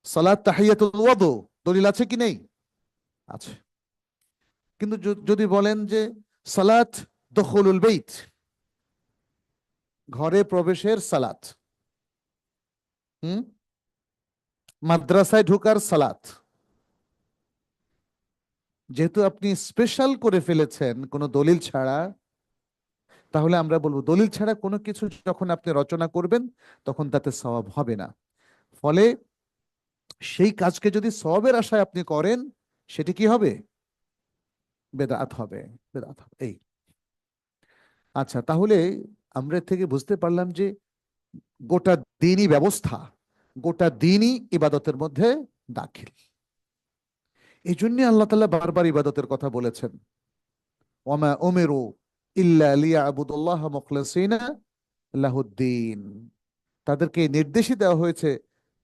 সালাত তাহিয়াতুল ওয়াদু, দলিল আছে কি নেই? আছে। কিন্তু যদি বলেন যে সালাত দুখুলুল বাইত, ঘরে প্রবেশের সালাত, হুম, মাদ্রাসায় ঢোকার সালাত, যেহেতু আপনি স্পেশাল করে ফেলেছেন কোনো দলিল ছাড়া, তাহলে আমরা বলবো দলিল ছাড়া কোনো কিছু যখন আপনি রচনা করবেন তখন তাতে সওয়াব হবে না। ফলে সেই কাজকে যদি সওয়াবের আশায় আপনি করেন সেটি কি হবে? বেদাত হবে, বেদাত হবে। এই আচ্ছা, তাহলে আমরা এর থেকে বুঝতে পারলাম যে গোটা দিনই ব্যবস্থা, গোটা দিনই ইবাদতের মধ্যে দাখিল। এই জন্য আল্লাহ তাআলা বারবার ইবাদতের কথা বলেছেন, ওয়ামা উমিরু ইল্লা লিয়াবুদুল্লাহ মুখলিসিনা লাহুদ্দিন। তাদেরকে নির্দেশই দেওয়া হয়েছে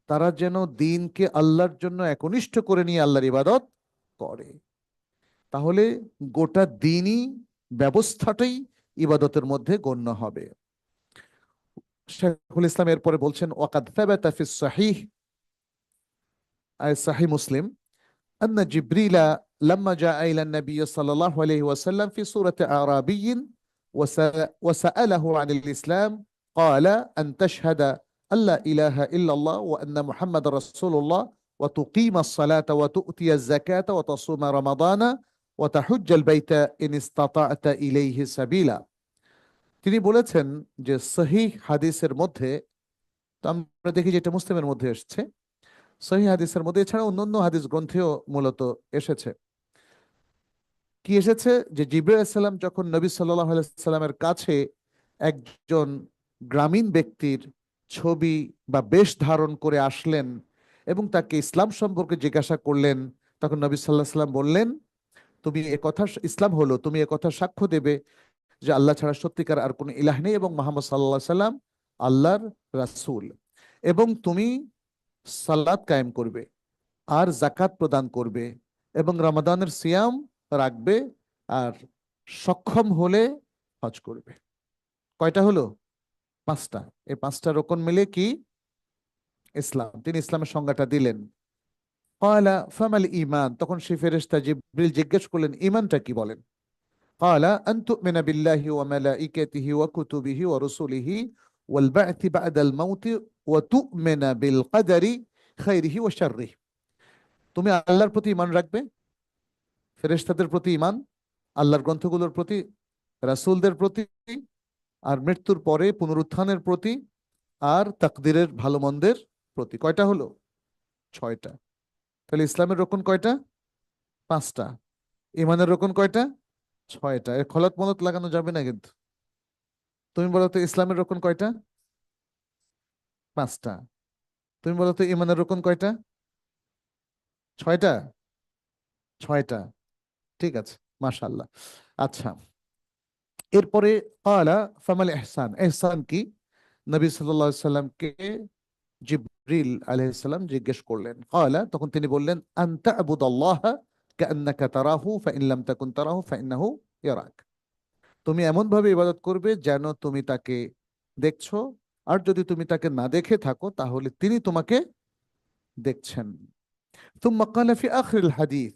তারা যেন দিনকে আল্লাহর জন্য একনিষ্ঠ করে নিয়ে আল্লাহর ইবাদত করে। তাহলে গোটা দিনই ব্যবস্থাটাই ইবাদতের মধ্যে গণ্য হবে। শেখুল ইসলাম এরপরে বলছেন ওয়াকাদ সাবাতা ফিস সহিহ, সহিহ মুসলিম, أن جبريل لما جاء إلى النبي صلى الله عليه وسلم في سورة أعرابي وسأله عن الإسلام قال أن تشهد أن لا إله إلا الله وأن محمد رسول الله وتقيم الصلاة وتؤتي الزكاة وتصوم رمضان وتحج البيت إن استطعت إليه سبيلا। তিনি বলেছেন যে সহিহ হাদিসের মধ্যে, তো আমরা দেখি যে এটা মুসলিমের মধ্যে এসেছে, সহিহ হাদিসের মধ্যে এছাড়া অন্যান্য হাদিস গ্রন্থেও মূলত এসেছে। কি এসেছে? যে জিবরাইল আলাইহিস সালাম যখন নবী সাল্লাল্লাহু আলাইহি সাল্লামের কাছে একজন গ্রামীণ ব্যক্তির ছবি বা বেশ ধারণ করে আসলেন এবং তাকে ইসলাম সম্পর্কে জিজ্ঞাসা করলেন, তখন নবী সাল্লাল্লাহু আলাইহি সাল্লাম বললেন, তুমি একথা, ইসলাম হলো তুমি একথা সাক্ষ্য দেবে যে আল্লাহ ছাড়া সত্যিকার আর কোনো ইলাহ নেই এবং মুহাম্মদ সাল্লাল্লাহু আলাইহি সাল্লাম আল্লাহর রাসূল, এবং তুমি সালাত কায়েম করবে আর জাকাত প্রদান করবে এবং রমাদানের সিয়াম রাখবে আর সক্ষম হলে হজ করবে। কয়টা হলো? 5টা। এই 5টা রোকন মিলে কি ইসলাম। তিনি ইসলামের সংজ্ঞাটা দিলেন। ক্বালা ফামাল ঈমান, তখন সেই ফেরেশতা জিবরিল জিজ্ঞেস করলেন ঈমানটা কি বলেন। ক্বালা আন তু'মিনা বিল্লাহি ওয়া মালাইকাতিহি ওয়া কুতুবিহি ওয়া রুসুলিহি ওয়াল বা'থি বা'দাল মাউতি ওয়া তু'মিনা বিল কদরি খাইরিহি ওয়া শাররিহি। তুমি আল্লাহর প্রতি ঈমান রাখবে, ফেরেশতাদের প্রতি ঈমান, আল্লাহর গ্রন্থগুলোর প্রতি, রাসূলদের প্রতি, আর মৃত্যুর পরে পুনরুত্থানের প্রতি, আর তাকদিরের ভালো মন্দের প্রতি। কয়টা হলো? 6টা। তাহলে ইসলামের রোকন কয়টা? 5টা। ইমানের রোকন কয়টা? 6টা। এর খলত মলত লাগানো যাবে না কিন্তু। তুমি বলো তো ইসলামের রোকন কয়টা? 5টা। তুমি বলো তো ইমানের রোকন কয়টা? 6টা। 6টা। ঠিক আছে, মাশাআল্লাহ। আচ্ছা, এরপরে ক্বালা ফামাল ইহসান, ইহসান কি? নবী সাল্লাল্লাহু আলাইহি সাল্লামকে জিবরিল আলাইহিস সালাম জিজ্ঞেস করলেন, ক্বালা, তখন তিনি বললেন, আনতা আবুদাল্লাহা কাআন্নাকা তারাহু ফাইন লাম তাকুন তারাহু ফাইন্নাহু ইয়ারাক। তুমি এমন ভাবে ইবাদত করবে যেন তুমি তাকে দেখছো, আর যদি তুমি তাকে না দেখে থাকো তাহলে তিনি তোমাকে দেখছেন। তুম্মা ক্বালা ফি আখিরিল হাদিস,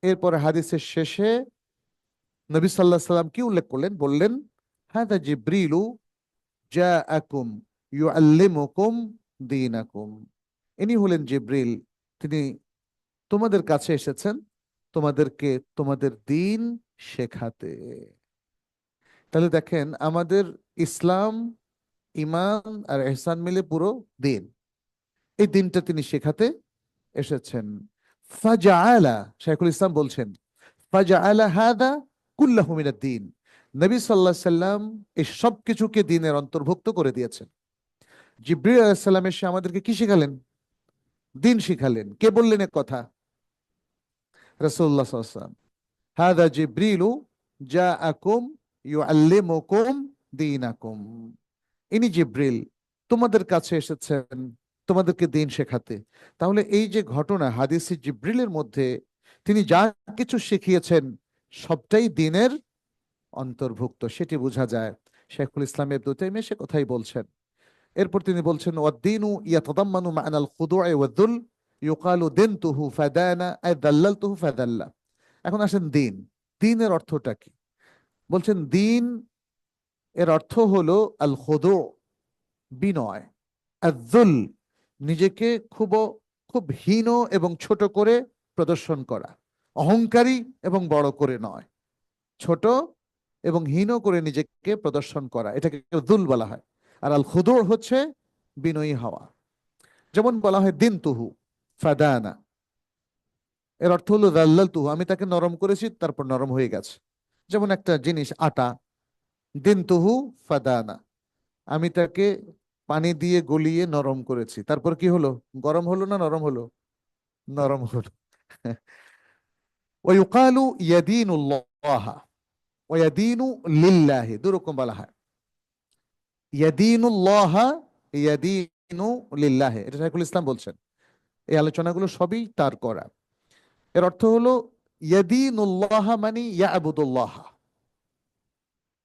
এরপরে হাদিসের শেষে নবী সাল্লাল্লাহু আলাইহি সাল্লাম কি উল্লেখ করলেন? বললেন, হাদা জিবরিলু জাআকুম ইউআল্লিমুকুম দীনাকুম। ইনি হলেন জিবরিল, তিনি তোমাদের কাছে এসেছেন তোমাদেরকে তোমাদের দিন শেখাতে। তাহলে দেখেন, আমাদের ইসলাম, ইমান আর ইহসান মিলে পুরো দিন। এই দিনটা তিনি শেখাতে এসেছেন। ফাজআলা, শাইখুল ইসলাম বলছেন, ফাজআলা হাদা কুল্লাহু মিনাদ দ্বীন। নবী সাল্লাল্লাহু আলাইহি সাল্লাম এই সব কিছুকে দিনের অন্তর্ভুক্ত করে দিয়েছেন। জিবরিল আলাইহিস সালাম এসে আমাদেরকে কি শিখালেন? দিন শিখালেন। কে বললেন এ কথা? রাসূলুল্লাহ সাল্লাল্লাহু আলাইহি ওয়াসাল্লাম। হাদা জিবরিলু জাআকুম ইউআল্লিমুকুম দীনাকুম। ইনি জিবরিল, তোমাদের কাছে এসেছেন তোমাদেরকে দিন শেখাতে। তাহলে এই যে ঘটনা হাদিসে জিবরিলের মধ্যে তিনি যা কিছু শিখিয়েছেন সবটাই দিনের অন্তর্ভুক্ত, সেটি বোঝা যায়। শেখুল ইসলাম ইবনে তাইমিয়া সে কথাই বলছেন। এরপর তিনি বলছেন, ওয়াদ্দীনু ইয়াতাদাম্মানু মা'নাল খুদু'i ওয়াদ-দুল ইউকালু দিনতুহু ফাদানা আই দাল্লালতুহু ফাদাল্লা। এখন আসেন দিন, দিনের অর্থটা কি? বলছেন দিন এর অর্থ হলো আল খুদু, বিনয়, আয-যুল, নিজেকে খুব হীন এবং ছোট করে প্রদর্শন করা, অহংকারী এবং বড় করে নয়, ছোট এবং হীন করে নিজেকে প্রদর্শন করা, এটাকে যুল বলা হয়। আর আল খুদু হচ্ছে বিনয়ী হওয়া। যেমন বলা হয় দিন তুহু ফাদানা, এর অর্থ হলো দাল্লাল তুহু, আমি তাকে নরম করেছি তারপর নরম হয়ে গেছে। যেমন একটা জিনিস আটা, দিন তুহু ফাদানা, আমি তাকে পানি দিয়ে গলিয়ে নরম করেছি, তারপর কি হলো? গরম হলো না নরম হলো? নরম হলো। ওয়ায়ুকালু ইয়াদিনুল্লাহ ওয়াদিনু লিল্লাহি, দুরকম বলা হয়। ইয়াদিনুল্লাহ, ইয়াদিনু লিল্লাহি, এটা শাইখুল ইসলাম বলছেন। এই আলোচনাগুলো সবই তার করা। এর অর্থ হলো ইয়াদিনুল্লাহ মানে ইয়াবুদুল্লাহ,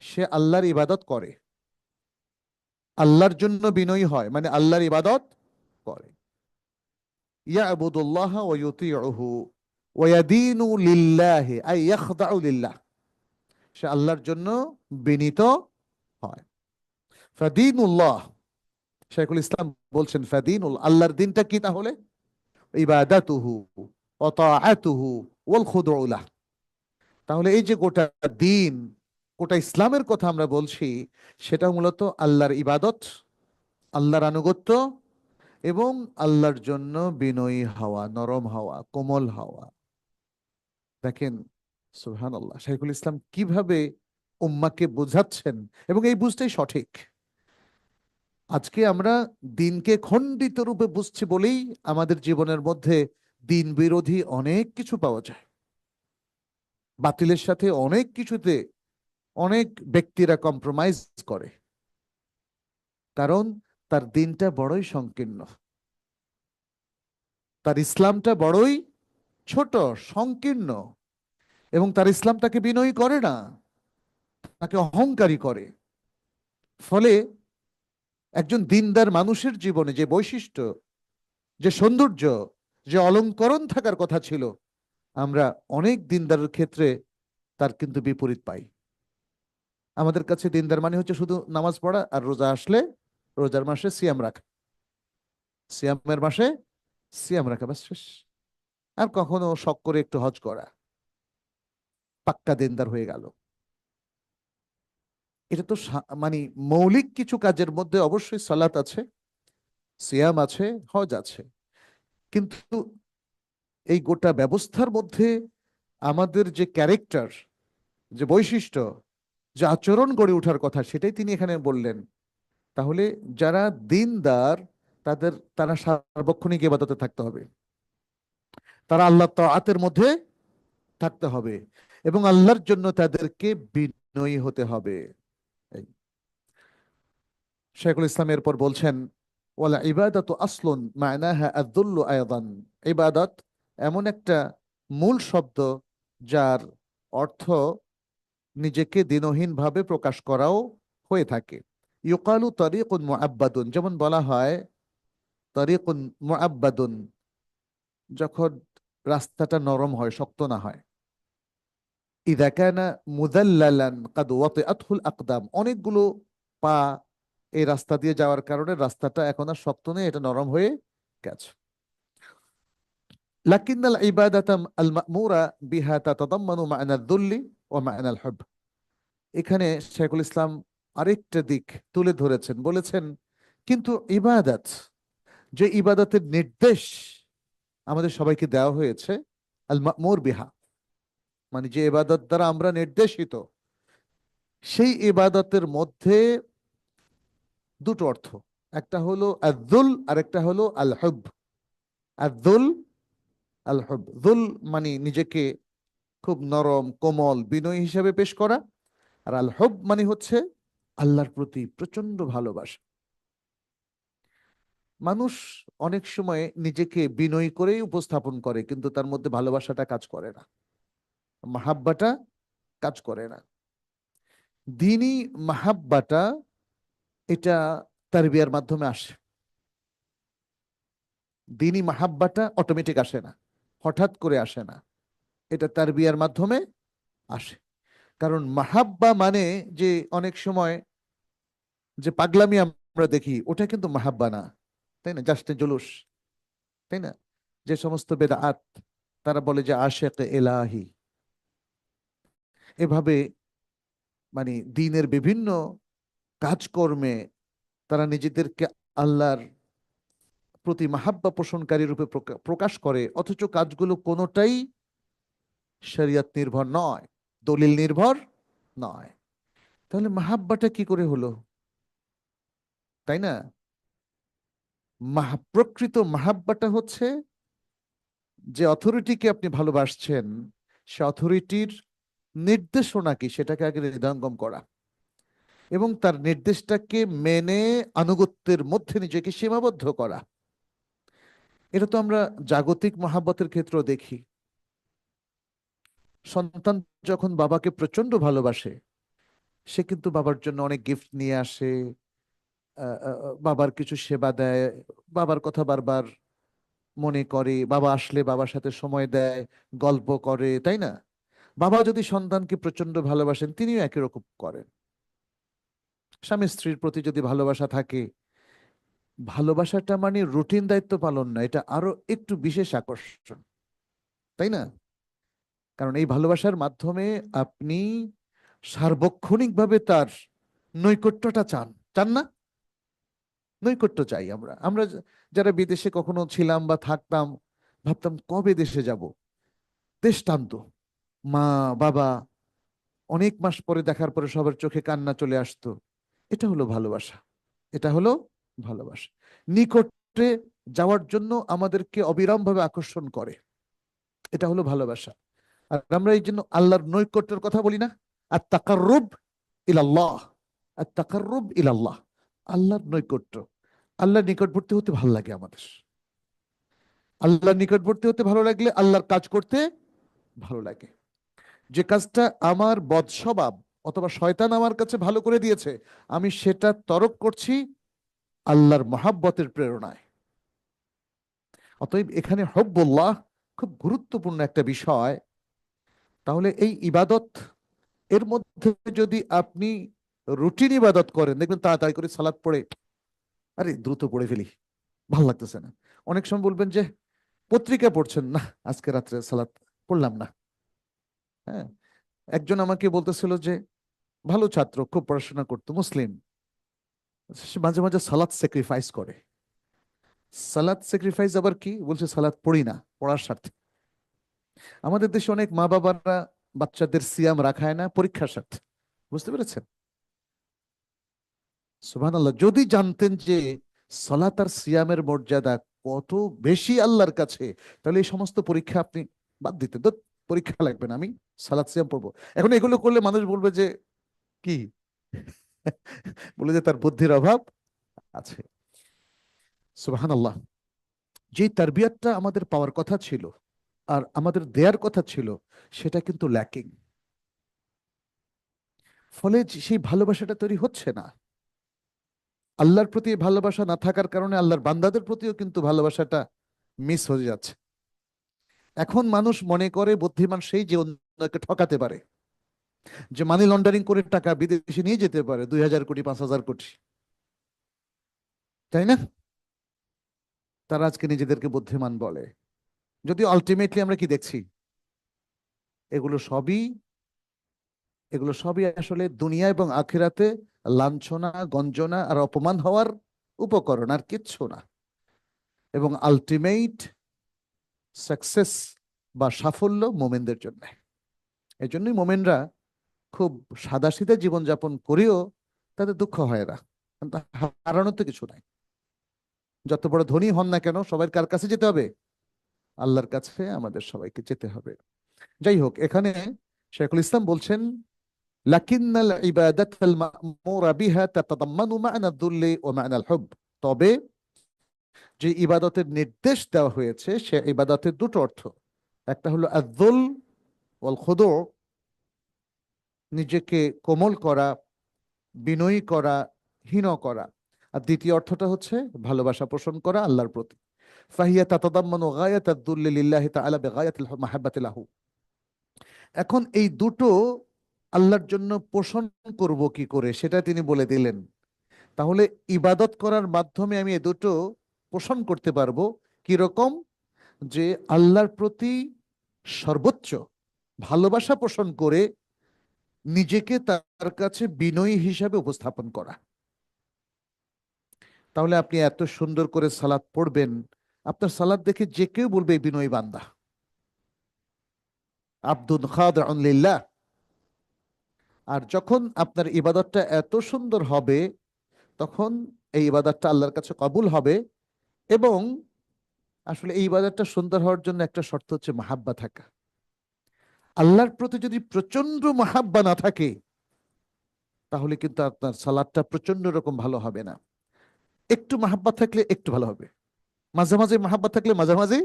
সে আল্লাহর ইবাদত করে, আল্লাহর জন্য বিনয়ী হয়, মানে আল্লাহর ইবাদত করে। ইয়াবুদুল্লাহ ওয়া ইউতিউহু ওয়া ইয়াদিনু লিল্লাহি আই ইয়াখদাউ লিল্লাহ, সে আল্লাহর জন্য বিনীত হয়। ফাদিনুল্লাহ, শাইখুল ইসলাম বলছেন ফাদিনুল, আল্লাহর দিনটা কি তাহলে? ইবাদাতুহু ওয়া তাআতুহু ওয়াল খুদুউ লাহ। তাহলে এই যে গোটা দিন, গোটা ইসলামের কথা আমরা বলছি, সেটা মূলত আল্লাহর ইবাদত, আল্লাহর আনুগত্য এবং আল্লাহর জন্য বিনয়ী হওয়া, নরম হওয়া, কোমল হওয়া। দেখেন সুবহানাল্লাহ, শাইখুল ইসলাম কিভাবে উম্মাকে বোঝাচ্ছেন, এবং এই বুঝটাই সঠিক। আজকে আমরা দিনকে খণ্ডিত রূপে বুঝছি বলেই আমাদের জীবনের মধ্যে দিন বিরোধী অনেক কিছু পাওয়া যায়। বাতিলের সাথে অনেক কিছুতে অনেক ব্যক্তিরা কম্প্রোমাইজ করে, কারণ তার দিনটা বড়ই সংকীর্ণ, তার ইসলামটা বড়ই ছোট, সংকীর্ণ, এবং তার ইসলাম তাকে বিনয়ী করে না, তাকে অহংকারী করে। ফলে একজন দিনদার মানুষের জীবনে যে বৈশিষ্ট্য, যে সৌন্দর্য, যে অলংকরণ থাকার কথা ছিল, আমরা অনেক দিনদারের ক্ষেত্রে তার কিন্তু বিপরীত পাই। আমাদের কাছে দিনদার মানে হচ্ছে শুধু নামাজ পড়া আর রোজা আসলে রোজার মাসে সিয়াম রাখা, সিয়ামের মাসে সিয়াম রাখা, বাস শেষ। আর কখনো শখ করে একটু হজ করা, পাক্কা দিনদার হয়ে গেল। এটা তো মানে মৌলিক কিছু কাজের মধ্যে অবশ্যই সালাত আছে, সিয়াম আছে, হজ আছে, কিন্তু এই গোটা ব্যবস্থার মধ্যে আমাদের যে ক্যারেক্টার, যে বৈশিষ্ট্য, যে আচরণ গড়ে ওঠার কথা, সেটাই তিনি এখানে বললেন। তাহলে যারা দিনদার, তারা সার্বক্ষণিক ইবাদতে থাকতে হবে, তারা আল্লাহ তাআতের মধ্যে থাকতে হবে, এবং আল্লাহর জন্য তাদেরকে বিনয়ী হতে হবে। এই শাইখুল ইসলাম এরপর বলছেন, ওয়ালা ইবাদাতু আসলুন মা'নাহা আয-যুল্লু আয়দান। ইবাদত এমন একটা মূল শব্দ যার অর্থ নিজেকে দিনহীন ভাবে প্রকাশ করাও হয়ে থাকে। ইউকালু তরিকুন মুআব্বাদুন, যেমন বলা হয় তরিকুন মুআব্বাদুন, যখন রাস্তাটা নরম হয়, শক্ত না হয়। ইযা কানা মুযাল্লালান কাদ ওয়াতিআতহুল আকদাম, অনেকগুলো পা এই রাস্তা দিয়ে যাওয়ার কারণে রাস্তাটা এখন আর শক্ত নেই, এটা নরম হয়ে গেছে। লাকিন্নাল ইবাদাতা আল মা'মুরা বিহা তাতাদাম্মানু মা'না আয-যুল্লি ওয়া মা'না আল-হুব। এখানে শেখুল ইসলাম আরেকটা দিক তুলে ধরেছেন, বলেছেন কিন্তু ইবাদত, যে ইবাদতের নির্দেশ আমাদের সবাইকে দেওয়া হয়েছে, আল মা'মুর বিহা, মানে যে ইবাদত দ্বারা আমরা নির্দেশিত, সেই ইবাদতের মধ্যে দুটো অর্থ, একটা হলো আয-যুল আর একটা হলো আল হুব। আয-যুল, আল হুব। যুল মানে নিজেকে খুব নরম কোমল বিনয়ী হিসেবে পেশ করা, আর আল হুব মানে হচ্ছে আল্লাহর প্রতি প্রচন্ড ভালোবাসা। মানুষ অনেক সময় নিজেকে বিনয়ী করেই উপস্থাপন করে, কিন্তু তার মধ্যে ভালোবাসাটা কাজ করে না, মাহাব্বাটা কাজ করে না। দ্বীনি মাহাব্বাটা, এটা তারবিয়ার মাধ্যমে আসে। দ্বীনি মাহাব্বাটা অটোমেটিক আসে না, হঠাৎ করে আসে না, এটা তারবিয়ার মাধ্যমে আসে। কারণ মাহাব্বা মানে যে অনেক সময় যে পাগলামি আমরা দেখি, ওটা কিন্তু মাহাব্বা না, তাই না? জাস্ট জুলুস, তাই না? যে সমস্ত বেদাত, তারা বলে যে আশেক এলাহি, এভাবে মানে দ্বীনের বিভিন্ন কাজকর্মে তারা নিজেদেরকে আল্লাহর প্রতি মাহাব্বা পোষণকারী রূপে প্রকাশ করে, অথচ কাজগুলো কোনোটাই শরিয়ত নির্ভর নয়, দলিল নির্ভর নয়। তাহলে মাহাব্বাটা কি করে হলো, তাই না? প্রকৃত মাহাব্বাটা হচ্ছে যে অথরিটিকে আপনি ভালোবাসছেন, সে অথরিটির নির্দেশনা কি সেটাকে আগে হৃদয়ঙ্গম করা, এবং তার নির্দেশটাকে মেনে আনুগত্যের মধ্যে নিজেকে সীমাবদ্ধ করা। এটা তো আমরা জাগতিক মহাব্বতের ক্ষেত্রেও দেখি। সন্তান যখন বাবাকে প্রচন্ড ভালোবাসে, সে কিন্তু বাবার জন্য অনেক গিফট নিয়ে আসে, বাবার কিছু সেবা দেয়, বাবার কথা বারবার মনে করে, বাবা আসলে বাবার সাথে সময় দেয়, গল্প করে, তাই না? বাবা যদি সন্তানকে প্রচন্ড ভালোবাসেন, তিনিও একই রকম করেন। স্বামী স্ত্রীর প্রতি যদি ভালোবাসা থাকে, ভালোবাসাটা মানে রুটিন দায়িত্ব পালন না, এটা আরো একটু বিশেষ আকর্ষণ, তাই না? কারণ এই ভালোবাসার মাধ্যমে আপনি সার্বক্ষণিকভাবে তার নৈকট্যটা চান, চান না? নৈকট্য চাই আমরা। আমরা যারা বিদেশে কখনো ছিলাম বা থাকতাম, ভাবতাম কবে দেশে যাব, দেশ টানতো। মা, বাবা অনেক মাস পরে দেখার পরে সবার চোখে কান্না চলে আসতো। এটা হলো ভালোবাসা, এটা হলো ভালোবাসা। নিকটে যাওয়ার জন্য আমাদেরকে অবিরাম ভাবে আকর্ষণ করে, এটা হলো ভালোবাসা। আর আমরা এই জন্য আল্লাহর নৈকট্যের কথা বলি না, আর তাকাররুব ইলাল্লাহ, আর তাকাররুব ইলাল্লাহ, আল্লাহর নৈকট্য। আল্লাহর নিকটবর্তী হতে ভালো লাগে আমাদের। আল্লাহর নিকটবর্তী হতে ভালো লাগলে আল্লাহর কাজ করতে ভালো লাগে। যে কাজটা আমার বদস্বভাব অথবা শয়তান আমার কাছে ভালো করে দিয়েছে, আমি সেটা তরক করছি আল্লাহর মহাব্বতের প্রেরণায়। অতএব এখানে হব্বুল্লাহ খুব গুরুত্বপূর্ণ একটা বিষয়। তাহলে এই ইবাদত এর মধ্যে যদি আপনি রুটিন ইবাদত করেন, দেখবেন তাড়াতাড়ি করে সালাত পড়ে, আরে দ্রুত পড়ে ফেলি, ভালো লাগতেছে না। অনেক সময় বলবেন যে পত্রিকা পড়ছেন না, আজকে রাত্রে সালাত পড়লাম না। হ্যাঁ, একজন আমাকে বলতেছিল যে ভালো ছাত্র, খুব পড়াশোনা করতো, মুসলিম, সে মাঝে মাঝে সালাত স্যাক্রিফাইস করে। সালাত স্যাক্রিফাইস আবার কি? বলছে সালাত পড়ি না পড়ার স্বার্থে। আমাদের দেশে অনেক মা বাবারা বাচ্চাদের সিয়াম রাখায় না পরীক্ষার স্বার্থে। বুঝতে পেরেছেন? সুবহানাল্লাহ, যদি জানতেন যে সালাত আর সিয়ামের মর্যাদা কত বেশি আল্লাহর কাছে, তাহলে এই সমস্ত পরীক্ষা আপনি বাদ দিতেন। তো পরীক্ষা লাগবে না, আমি সালাত সিয়াম পড়বো। এখন এগুলো করলে মানুষ বলবে যে কি, বলে যে তার বুদ্ধির অভাব আছে। সুবহানাল্লাহ। যে তারবিয়াতটা আমাদের পাওয়ার কথা ছিল আর আমাদের দেয়ার কথা ছিল, সেটা কিন্তু ল্যাকিং। ফলে সেই ভালোবাসাটা তৈরি হচ্ছে না। আল্লাহর প্রতি ভালোবাসা না থাকার কারণে আল্লাহর বান্দাদের প্রতিও কিন্তু ভালোবাসাটা মিস হয়ে যাচ্ছে। এখন মানুষ মনে করে বুদ্ধিমান সেই যে অন্যকে ঠকাতে পারে, যে মানি লন্ডারিং করে টাকা বিদেশে নিয়ে যেতে পারে 2000 কোটি 5000 কোটি, তাই না? তারা আজকে নিজেদেরকে বুদ্ধিমান বলে। যদি আলটিমেটলি আমরা কি দেখছি, এগুলো সবই এগুলো সবই আসলে দুনিয়া এবং আখিরাতে লাঞ্ছনা, গঞ্জনা আর অপমান হওয়ার উপকরণ, আর কিচ্ছু না। এবং আলটিমেট সাকসেস বা সাফল্য মোমেনদের জন্য। এই জন্যই মোমেনরা খুব সাদাসিধে জীবনযাপন করেও তাদের দুঃখ হয় না। কারণ হারানোর তো কিছু নাই। যত বড় ধনী হন না কেন, সবার কার কাছে যেতে হবে? আল্লাহর কাছে আমাদের সবাইকে যেতে হবে। যাই হোক, এখানে শেখুল ইসলাম বলছেন, লাকিন্নাল ইবাদাতাল মা'মুরা বিহা তাতাদাম্মানু মা'না আদ-দুল্লি ওয়া মা'না আল-হুব। তবে যে ইবাদতের নির্দেশ দেওয়া হয়েছে, সে ইবাদতের দুটো অর্থ। একটা হলো আয-যুল ওয়াল খুদু, নিজেকে কোমল করা, বিনয়ী করা, হীন করা। আর দ্বিতীয় অর্থটা হচ্ছে ভালোবাসা পোষণ করা আল্লাহর প্রতি। ফাহিয়া তাতাদাম্মানু গায়াত আদ-দুল্লি লিল্লাহি তাআলা বিগায়াতিল মাহাব্বাতি লাহু। এখন এই দুটো আল্লাহর জন্য পোষণ করব কি করে, সেটা তিনি বলে দিলেন। তাহলে ইবাদত করার মাধ্যমে আমি এ দুটো পোষণ করতে পারবো। কি রকম? যে আল্লাহর প্রতি সর্বোচ্চ ভালোবাসা পোষণ করে নিজেকে তার কাছে বিনয়ী হিসাবে উপস্থাপন করা। তাহলে আপনি এত সুন্দর করে সালাত পড়বেন, আপনার সালাত দেখে যে কেউ বলবে এই বিনয়ী বান্দা, আব্দুন খাদিউন লিল্লাহ। আর যখন আপনার ইবাদতটা এত সুন্দর হবে, তখন এই ইবাদতটা আল্লাহর কাছে কবুল হবে। এবং আসলে এই ইবাদতটা সুন্দর হওয়ার জন্য একটা শর্ত হচ্ছে মাহাব্বা থাকা। আল্লাহর প্রতি যদি প্রচন্ড মাহাব্বা না থাকে, তাহলে কিন্তু আপনার সালাদটা প্রচন্ড রকম ভালো হবে না। একটু মাহাব্বা থাকলে একটু ভালো হবে, মাঝে মাঝে মাহাব্বা থাকলে মাঝে মাঝে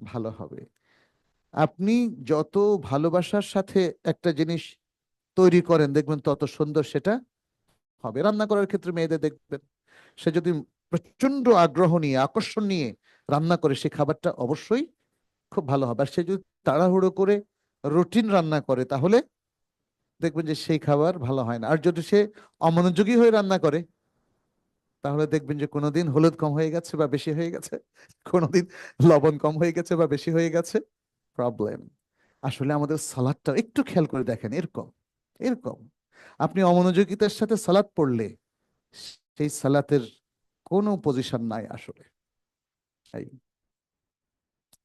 ভালো হবে। আপনি যত ভালোবাসার সাথে একটা জিনিস তৈরি করেন, দেখবেন তত সুন্দর সেটা হবে। রান্না করার ক্ষেত্রে মেয়েদের দেখবেন, সে যদি প্রচন্ড আগ্রহ নিয়ে, আকর্ষণ নিয়ে রান্না করে, সে খাবারটা অবশ্যই খুব ভালো হবে। আর সে যদি তাড়াহুড়ো করে রুটিন রান্না করে, তাহলে দেখবেন যে সেই খাবার ভালো হয় না। আর যদি সে অমনোযোগী হয়ে রান্না করে, তাহলে দেখবেন যে কোনোদিন হলুদ কম হয়ে গেছে বা বেশি হয়ে গেছে, কোনোদিন লবণ কম হয়ে গেছে বা বেশি হয়ে গেছে। প্রবলেম। আসলে আমাদের সালাদটা একটু খেয়াল করে দেখেন, এরকম এরকম আপনি অমনোযোগিতার সাথে সালাদ পড়লে সেই সালাতের কোনো পজিশন নাই আসলে। এই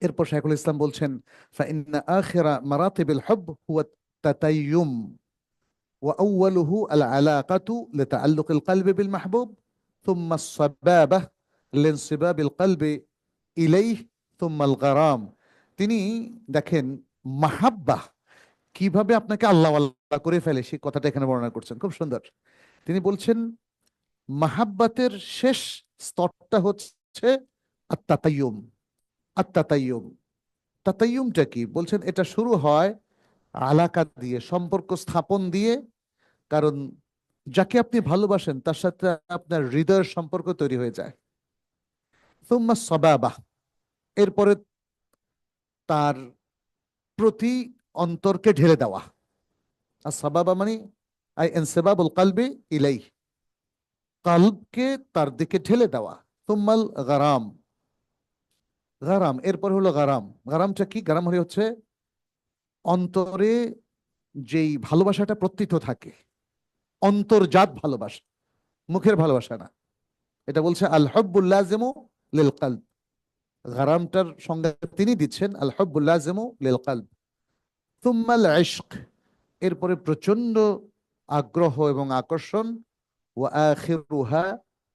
এরপর শাইখুল ইসলাম বলছেন, ফাইন্না আখিরা মারাতিবিল হুব হুয়া তাতাইয়ুম ওয়া আউয়ালুহু আল আলাকাতু লিতাআল্লুকিল কলবি বিল মাহবুব থুম্মা আস-সাবাবা লিনসিবাবিল কলবি ইলাইহি থুম্মা আল গারাম। তিনি দেখেন মাহাব্বা কিভাবে আপনাকে আল্লাহ আল্লাহ করে ফেলে, সেই কথাটা এখানে বর্ণনা করছেন, খুব সুন্দর। তিনি বলছেন মাহাব্বাতের শেষ স্তরটা হচ্ছে আত্মাতায়ুম। আত্মাতায়ুম, তাতাইয়ুমটা কি বলছেন? এটা শুরু হয় আলাকা দিয়ে, সম্পর্ক স্থাপন দিয়ে। কারণ যাকে আপনি ভালোবাসেন তার সাথে আপনার হৃদয়ের সম্পর্ক তৈরি হয়ে যায়। সুম্মা সবাবা, এরপরে তার প্রতি অন্তরকে ঢেলে দেওয়া। আর সবাবা মানে আই ইনসিবাবুল কলবি ইলাই, কলবকে তার দিকে ঢেলে দেওয়া। সুম্মাল গারাম, গারাম এরপর হলো গারাম। গারামটা কি? গারাম হলে হচ্ছে অন্তরে যেই ভালোবাসাটা প্রতীত থাকে, অন্তর্জাত ভালোবাসা, মুখের ভালোবাসা না। এটা বলছে আল হুব্বুল লাযিমু লিল কলব। গারামটার সংজ্ঞা তিনি দিচ্ছেন, আল হুব্বুল লাযিমু লিল কলব। থুম্মা আল ইশক, এরপরে প্রচন্ড আগ্রহ এবং আকর্ষণ। ওয়া আখিরুহা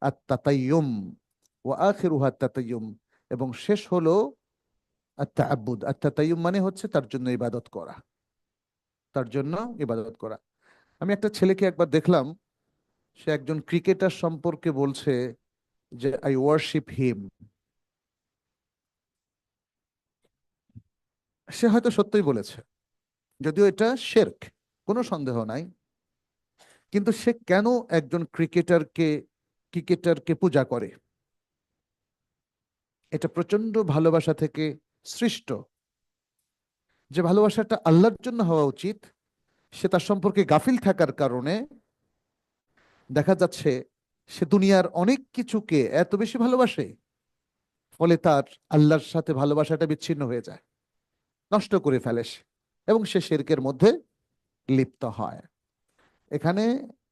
আত-তাতায়্যুম, ওয়া আখিরুহা আত-তাতায়্যুম, এবং শেষ হলো আত-তাআব্বুদ। আত-তাতায়্যুম মানে হচ্ছে তার জন্য ইবাদত করা, তার জন্য ইবাদত করা। আমি একটা ছেলেকে একবার দেখলাম, সে একজন ক্রিকেটার সম্পর্কে বলছে যে আই ওয়ার্শিপ হিম, সে হয়তো সত্যই বলেছে, যদিও এটা শিরক, কোনো সন্দেহ নাই। কিন্তু সে কেন একজন ক্রিকেটারকে পূজা করে? এটা প্রচন্ড ভালোবাসা থেকে সৃষ্ট। যে ভালোবাসাটা আল্লাহর জন্য হওয়া উচিত, সে তার সম্পর্কে গাফিল থাকার কারণে দেখা যাচ্ছে সে দুনিয়ার অনেক কিছুকে এত বেশি ভালোবাসে, ফলে তার আল্লাহর সাথে ভালোবাসাটা বিচ্ছিন্ন হয়ে যায়, নষ্ট করে ফেলে সে, এবং সে শিরকের মধ্যে লিপ্ত হয়। এখানে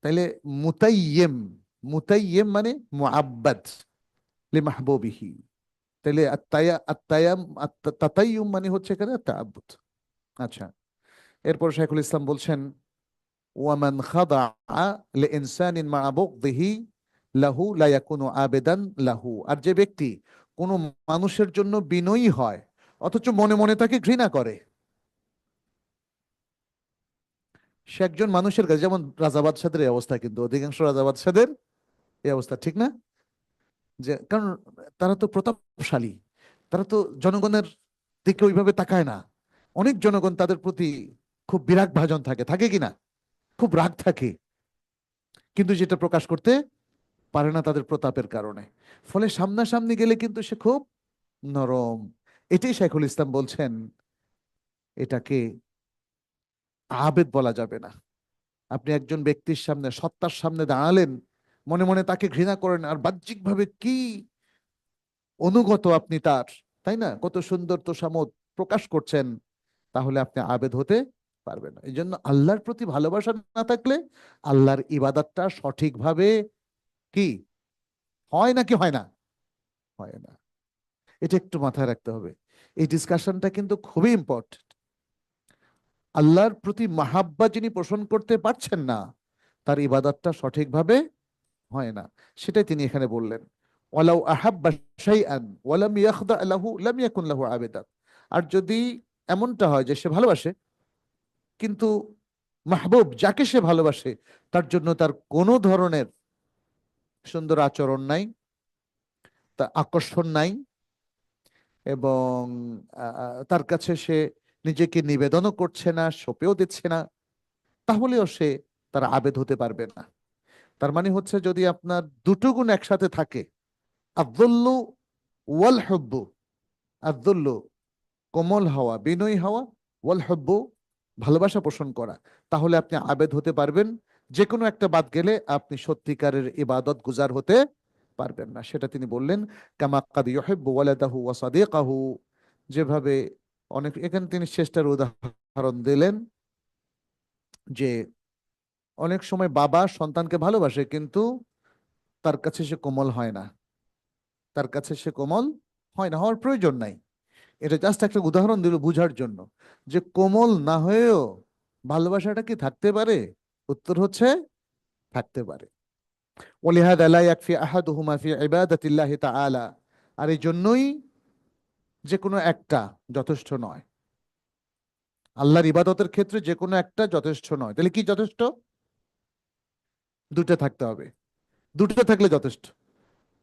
তাইলে মুতাইয়েম, মুতাইয়েম মানে মুআব্বাদ লিমাহবুবিহি। তাইলে তাতাইয়ুম মানে হচ্ছে এখানে তাআব্বুদ। আচ্ছা, এরপর শাইখুল ইসলাম বলছেন, ওয়ামান খাদাআ লিইনসানিন মা বুগদিহি লাহু লা ইয়াকুনু আবেদান লাহু। আর যে ব্যক্তি কোনো মানুষের জন্য বিনয়ী হয় অথচ মনে মনে তাকে ঘৃণা করে, সে একজন মানুষের কাছে, যেমন রাজা বাদশাদের এই অবস্থা, কিন্তু অধিকাংশ রাজা বাদশাদের এই অবস্থা, ঠিক না? যে কারণ তারা তো প্রতাপশালী, তারা তো জনগণের দিকে ওইভাবে তাকায় না। অনেক জনগণ তাদের প্রতি খুব বিরাগ ভাজন থাকে, থাকে কিনা, খুব রাগ থাকে, কিন্তু যেটা প্রকাশ করতে পারে না তাদের প্রতাপের কারণে। ফলে সামনাসামনি গেলে কিন্তু সে খুব নরম। এটাই শাইখুল ইসলাম বলছেন, এটাকে আবেদ বলা যাবে না। আপনি একজন ব্যক্তির সামনে, সত্তার সামনে দাঁড়ালেন, মনে মনে তাকে ঘৃণা করেন, আর বাহ্যিকভাবে কি অনুগত আপনি তার, তাই না, কত সুন্দর তোষামোদ প্রকাশ করছেন, তাহলে আপনি আবেদ হতে পারবেন না। এই জন্য আল্লাহর প্রতি ভালোবাসা না থাকলে আল্লাহর ইবাদতটা সঠিকভাবে কি হয় নাকি হয় না? হয় না। এটা একটু মাথায় রাখতে হবে। এই ডিসকাশনটা কিন্তু খুবই ইম্পর্টেন্ট। আল্লাহর প্রতি মাহাব্বা যিনি পোষণ করতে পারছেন না, তার ইবাদতটা সঠিকভাবে হয় না। সেটাই তিনি এখানে বললেন, ওয়ালাউ আহাব্বা শাইআন ওয়ালাম ইয়াখদা লাহু লাম ইয়াকুন লাহু আবেদা। আর যদি এমনটা হয় যে সে ভালোবাসে, কিন্তু মাহবুব যাকে সে ভালোবাসে তার জন্য তার কোনো ধরনের সুন্দর আচরণ নাই, তা আকর্ষণ নাই, এবং তার কাছে সে নিজেকে নিবেদনও করছে না, সঁপেও দিচ্ছে না, তাহলেও সে তার আবেদ হতে পারবে না। তার মানে হচ্ছে, যদি আপনার দুটো গুণ একসাথে থাকে, আযযুল্লু ওয়াল হুব্বু, আযযুল্লু কোমল হওয়া, বিনয়ী হওয়া, ওয়াল হুব্বু ভালোবাসা পোষণ করা, তাহলে আপনি আবেদ হতে পারবেন। যে কোনো একটা বাদ গেলে আপনি সত্যিকারের ইবাদত গুজার হতে পারবেন না। সেটা তিনি বললেন, কামা কাদ ইউহিব্বু ওয়ালাদাহু ওয়া সাদিকাহু। যেভাবে অনেক, এখানে তিনি চেষ্টার উদাহরণ দিলেন যে অনেক সময় বাবা সন্তানকে ভালোবাসে, কিন্তু তার কাছে সে কোমল হয় না, তার কাছে সে কোমল হয় না, হওয়ার প্রয়োজন নাই। এটা জাস্ট একটা উদাহরণ দিল বুঝার জন্য, যে কোমল না হয়েও ভালোবাসাটা কি থাকতে পারে? উত্তর হচ্ছে থাকতে পারে। ওয়ালিহাদা লা ইয়াকফি আহাদুহুমা ফি ইবাদাতিল্লাহি তাআলা। আর এই জন্যই যে কোনো একটা যথেষ্ট নয়, আল্লাহর ইবাদতের ক্ষেত্রে যে কোনো একটা যথেষ্ট নয়। তাহলে কি যথেষ্ট? দুটো থাকতে হবে, দুটো থাকলে যথেষ্ট।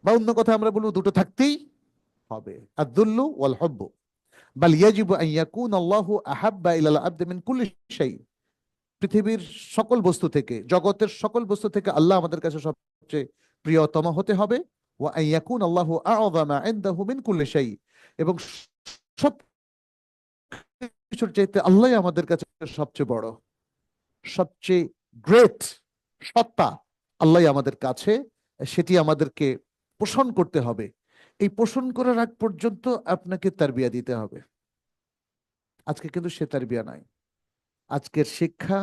বা অন্য কথা আমরা বলবো, দুটো থাকতেই হবে, আদ-দুল্লু ওয়াল হুব্বু। বাল ইয়াজিবু আন ইয়াকুনা আল্লাহু আহাব্বা ইলাল আবদি মিন কুল্লি শাই। পৃথিবীর সকল বস্তু থেকে, জগতের সকল বস্তু থেকে আল্লাহ আমাদের কাছে সবচেয়ে প্রিয়তম হতে হবে। ওয়া আন ইয়াকুনা আল্লাহু আ'যামা ইনদাহু মিন কুল্লি শাই। এবং সব কিছুর চাইতে আল্লাহ আমাদের কাছে সবচেয়ে বড়, সবচেয়ে গ্রেট সত্তা আল্লাহ আমাদের কাছে, সেটি আমাদেরকে পোষণ করতে হবে। এই পোষণ করার আগ পর্যন্ত আপনাকে তারবিয়া দিতে হবে। আজকে কিন্তু সে তারবিয়া নাই। আজকের শিক্ষা,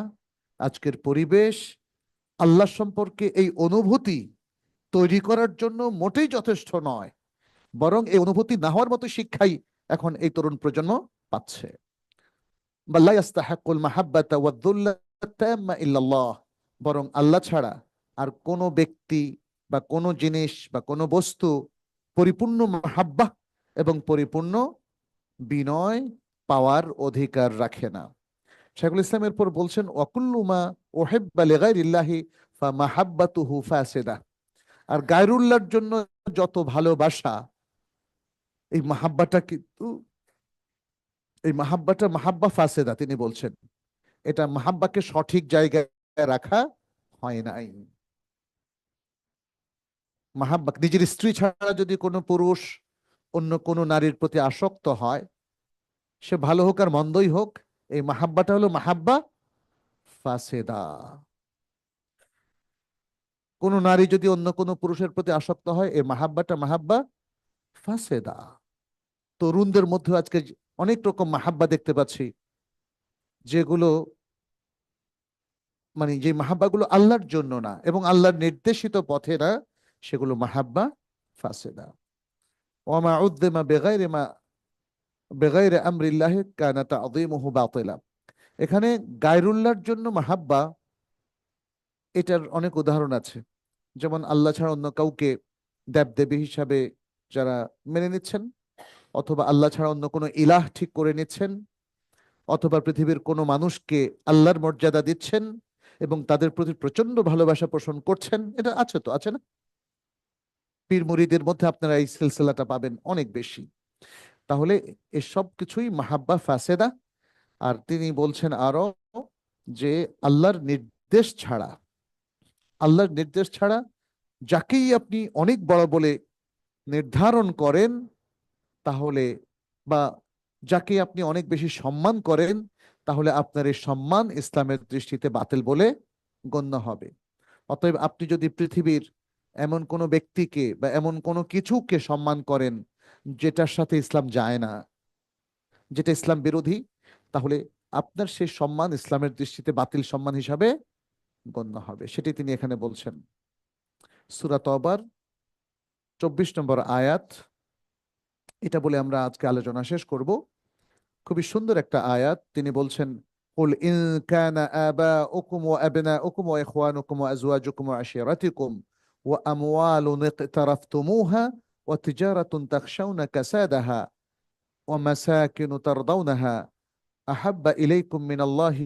আজকের পরিবেশ আল্লাহ সম্পর্কে এই অনুভূতি তৈরি করার জন্য মোটেই যথেষ্ট নয়, বরং এই অনুভূতি না হওয়ার মতো শিক্ষাই এখন এই তরুণ প্রজন্ম পাচ্ছে। বাল্লা ইয়াস্তাহিকুল মাহাব্বাতা ওয়াদ-দুল্লাতা তাম্মা ইল্লাল্লাহ। বরং আল্লাহ ছাড়া আর কোনো ব্যক্তি বা কোনো জিনিস বা কোনো বস্তু পরিপূর্ণ মাহাব্বা এবং পরিপূর্ণ বিনয় পাওয়ার অধিকার রাখে না। শাইখুল ইসলামের পর বলছেন, ওয়াকুল্লু মা উহিব্বা লিগাইরিল্লাহি ফামাহাব্বাতুহু ফাসিদা। আর গায়রুল্লাহর জন্য যত ভালোবাসা, এই মাহাব্বাটা কিন্তু, এই মাহাব্বাটা মাহাব্বা ফাসেদা। তিনি বলছেন এটা মাহাব্বাকে সঠিক জায়গায় রাখা হয় নাই। মাহাব্বা, নিজের স্ত্রী ছাড়া যদি কোনো পুরুষ অন্য কোনো নারীর প্রতি আসক্ত হয়, সে ভালো হোক আর মন্দই হোক, এই মাহাব্বাটা হলো মাহাব্বা ফাসেদা। কোন নারী যদি অন্য কোনো পুরুষের প্রতি আসক্ত হয়, এই মাহাব্বাটা মাহাব্বা ফাসেদা। তরুণদের মধ্যে আজকে অনেক রকম মাহাব্বা দেখতে পাচ্ছি, যেগুলো মানে যে মাহাব্বাগুলো আল্লাহর জন্য না এবং আল্লাহর নির্দেশিত পথে না, সেগুলো মাহাব্বা ফাসেদা। ওয়ামা উদ্দিমা বেগাইরে আমরিল্লাহি কানা তাযীমুহু বাতিলা। এখানে গায়রুল্লাহর জন্য মাহাব্বা, এটার অনেক উদাহরণ আছে। যেমন আল্লাহ ছাড়া অন্য কাউকে দেবদেবী হিসাবে যারা মেনে নিচ্ছেন, অথবা আল্লাহ ছাড়া অন্য কোনো ইলাহ ঠিক করে নিচ্ছেন, অথবা পৃথিবীর কোনো মানুষকে আল্লাহর মর্যাদা দিচ্ছেন এবং তাদের প্রতি প্রচন্ড ভালোবাসা পোষণ করছেন। এটা আছে, তো আছে না? পীর মুরিদের মধ্যে আপনারা এই সিলসিলাটা পাবেন অনেক বেশি। তাহলে এসব কিছুই মাহাব্বা ফাসেদা। আর তিনি বলছেন আরো যে আল্লাহর নির্দেশ ছাড়া, আল্লাহর নির্দেশ ছাড়া যাকেই আপনি অনেক বড় বলে নির্ধারণ করেন, তাহলে বা যাকে আপনি অনেক বেশি সম্মান করেন, তাহলে আপনার এই সম্মান ইসলামের দৃষ্টিতে বাতিল বলে গণ্য হবে। অতএব আপনি যদি পৃথিবীর এমন কোনো ব্যক্তিকে বা এমন কোনো কিছুকে সম্মান করেন যেটার সাথে ইসলাম যায় না, যেটা ইসলাম বিরোধী, তাহলে আপনার সেই সম্মান ইসলামের দৃষ্টিতে বাতিল সম্মান হিসাবে গণ্য হবে। সেটি তিনি এখানে বলছেন। সূরা তওবার 24 নম্বর আয়াত। এটা বলে আমরা আজকে আলোচনা শেষ করব। খুবই সুন্দর একটা আয়াত। তিনি বলছেন, قل إن كان آباؤكم وأبناؤكم وإخوانكم وأزواجكم وعشيرتكم وأموال اقترفتموها وتجارة تخشون كسادها ومساكن ترضونها أحب إليكم من الله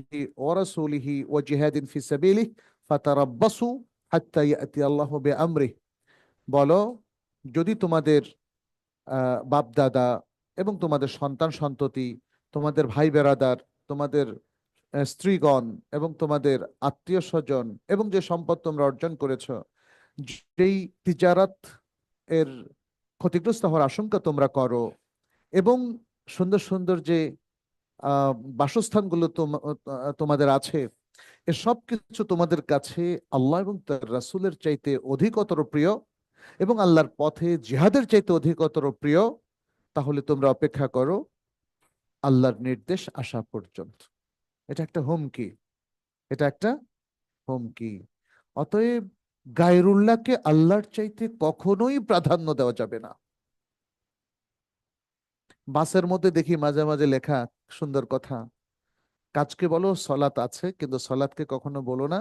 ورسوله وجهاد في سبيله فتربصوا حتى يأتي الله بأمره। বলো, যদি তোমাদের বাপ দাদা এবং তোমাদের সন্তান সন্ততি, তোমাদের ভাই বেরাদার, তোমাদের স্ত্রীগণ এবং তোমাদের আত্মীয় স্বজন এবং যে সম্পদ তোমরা অর্জন করেছ, যেই তিজারাত এর ক্ষতিগ্রস্ত হওয়ার আশঙ্কা তোমরা করো, এবং সুন্দর সুন্দর যে বাসস্থানগুলো তোমাদের আছে, এসব কিছু তোমাদের কাছে আল্লাহ এবং তার রাসূলের চাইতে অধিকতর প্রিয় এবং আল্লাহর পথে জিহাদের চাইতে অধিকতর প্রিয়, তাহলে তোমরা অপেক্ষা করো আল্লাহর নির্দেশ আসা পর্যন্ত। এটা একটা হুমকি, এটা একটা হুমকি। অতএব গায়রুল্লাহকে আল্লাহর চাইতে কখনোই প্রাধান্য দেওয়া যাবে না। বাসের মধ্যে দেখি মাঝে মাঝে লেখা, সুন্দর কথা, কাজকে বলো সলাত আছে, কিন্তু সলাতকে কখনো বলো না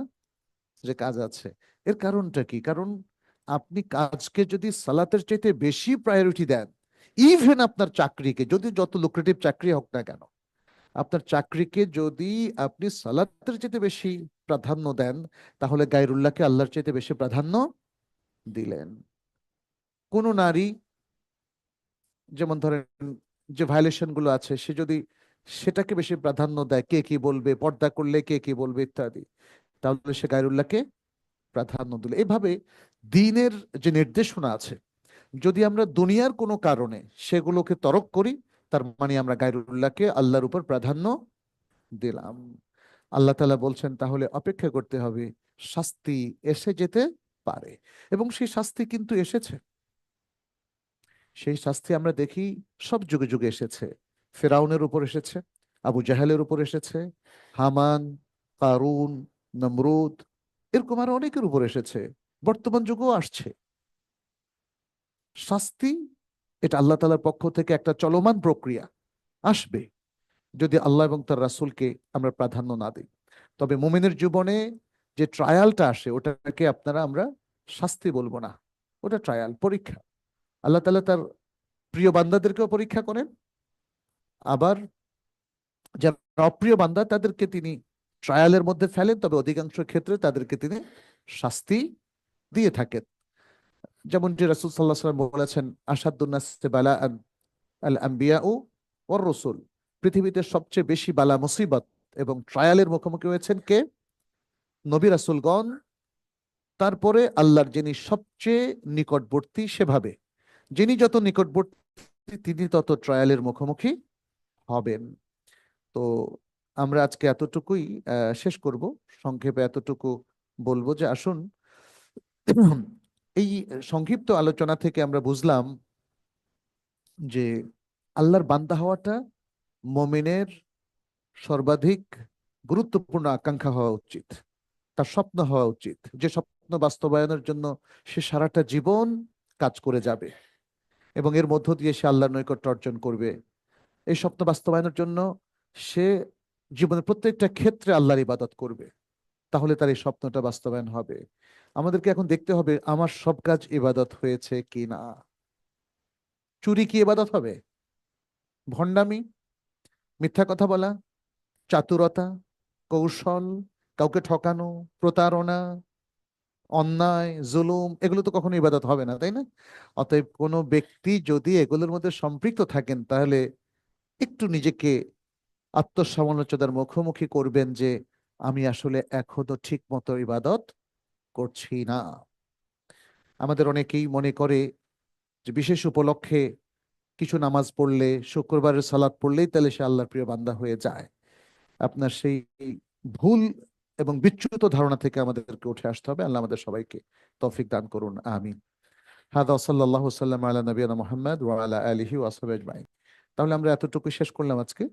যে কাজ আছে। এর কারণটা কি? কারণ আপনি কাজকে যদি সালাতের চাইতে বেশি প্রায়োরিটি দেন, ইভেন আপনার চাকরিকে, যদি যত লুক্রেটিভ চাকরি হোক না কেন, আপনার চাকরিকে যদি আপনি সালাতের চাইতে বেশি প্রাধান্য দেন, তাহলে গায়রুল্লাহকে আল্লাহর চাইতে বেশি প্রাধান্য দিলেন। কোন নারী, যেমন ধরেন যে ভায়োলেশন গুলো আছে, সে যদি সেটাকে বেশি প্রাধান্য দেয়, কে কি বলবে, পর্দা করলে কে কি বলবে ইত্যাদি, তাহলে সে গায়রুল্লাহকে প্রাধান্য দিল। এভাবে দ্বীনের যে নির্দেশনা আছে, যদি আমরা দুনিয়ার কোনো কারণে সেগুলোকে তরক করি, তার মানে আমরা গায়রুল্লাহকে আল্লাহর উপর প্রাধান্য দিলাম। আল্লাহ তাআলা বলছেন তাহলে অপেক্ষা করতে হবে, শাস্তি এসে যেতে পারে। এবং সেই শাস্তি কিন্তু এসেছে। সেই শাস্তি আমরা দেখি সব যুগে যুগে এসেছে। ফেরাউনের উপর এসেছে, আবু জাহেলের উপর এসেছে, হামান, কারুন, নমরুদ, এরকম আরো অনেকের উপর এসেছে, বর্তমান যুগেও আসছে। শাস্তি এটা আল্লাহ তাআলার পক্ষ থেকে একটা চলমান প্রক্রিয়া, আসবে যদি আল্লাহ এবং তার রাসূলকে আমরা প্রাধান্য না দিই। তবে মুমিনের জীবনে যে ট্রায়ালটা আসে, ওটাকে আমরা শাস্তি বলবো না, ওটা ট্রায়াল, পরীক্ষা। আল্লাহ তাআলা তার প্রিয় বান্দাদেরকেও পরীক্ষা করেন, আবার যারা অপ্রিয় বান্দা তাদেরকে তিনি ট্রায়ালের মধ্যে ফেলেন, তবে অধিকাংশ ক্ষেত্রে তাদেরকে তিনি শাস্তি দিয়ে থাকেন। যেমনটি রাসূল সাল্লাল্লাহু আলাইহি ওয়াসাল্লাম বলেছেন, আশাদ্দুন নাসি বালাআন আল আম্বিয়াউ ওয়ার রাসূল, পৃথিবীতে সবচেয়ে বেশি বালা মুসিবত এবং ট্রায়ালের মুখোমুখি হয়েছেন কে? নবী রাসূলগণ, তারপরে আল্লাহর যিনি সবচেয়ে নিকটবর্তী, সেভাবে যিনি যত নিকটবর্তী তিনি তত ট্রায়ালের মুখোমুখি হবেন। তো আমরা আজকে এতটুকুই শেষ করব, সংক্ষেপে এতটুকু বলবো যে আসুন, এই সংক্ষিপ্ত আলোচনা থেকে আমরা বুঝলাম যে আল্লাহর বান্দা হওয়াটা মুমিনের সর্বাধিক গুরুত্বপূর্ণ আকাঙ্ক্ষা হওয়া উচিত, তার স্বপ্ন হওয়া উচিত, যে স্বপ্ন বাস্তবায়নের জন্য সে সারাটা জীবন কাজ করে যাবে এবং এর মধ্য দিয়ে সে আল্লাহর নৈকট্য অর্জন করবে। এই স্বপ্ন বাস্তবায়নের জন্য সে জীবনের প্রত্যেকটা ক্ষেত্রে আল্লাহর ইবাদত করবে, তাহলে তার এই স্বপ্নটা বাস্তবায়ন হবে। আমাদেরকে এখন দেখতে হবে আমার সব কাজ ইবাদত হয়েছে কি না। চুরি কি ইবাদত হবে? ভণ্ডামি, মিথ্যা কথা বলা, চাতুরতা, কৌশল, কাউকে ঠকানো, প্রতারণা, অন্যায়, জুলুম, এগুলো তো কখনো ইবাদত হবে না, তাই না? অতএব কোনো ব্যক্তি যদি এগুলোর মধ্যে সম্পৃক্ত থাকেন, তাহলে একটু নিজেকে আত্মসমালোচনার মুখোমুখি করবেন যে আমি আসলে এখনো ঠিক মতো ইবাদত করছি না। আমাদের অনেকেই মনে করে যে বিশেষ উপলক্ষে কিছু নামাজ পড়লে, শুক্রবারের সালাত পড়লেই তাহলে সে আল্লাহর প্রিয় বান্দা হয়ে যায়। আপনার সেই ভুল এবং বিচ্যুত ধারণা থেকে আমাদেরকে উঠে আসতে হবে। আল্লাহ আমাদের সবাইকে তৌফিক দান করুন, আমিন। হাদা সাল্লাল্লাহু সাল্লাম আলা নবিয়ানা মুহাম্মদ ওয়া আলা আলিহি ওয়া আসহাবিহি আজমাইন। তাহলে আমরা এতটুকু শেষ করলাম আজকে।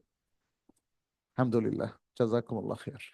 আলহামদুলিল্লাহ, জাযাকুমুল্লাহ খাইর।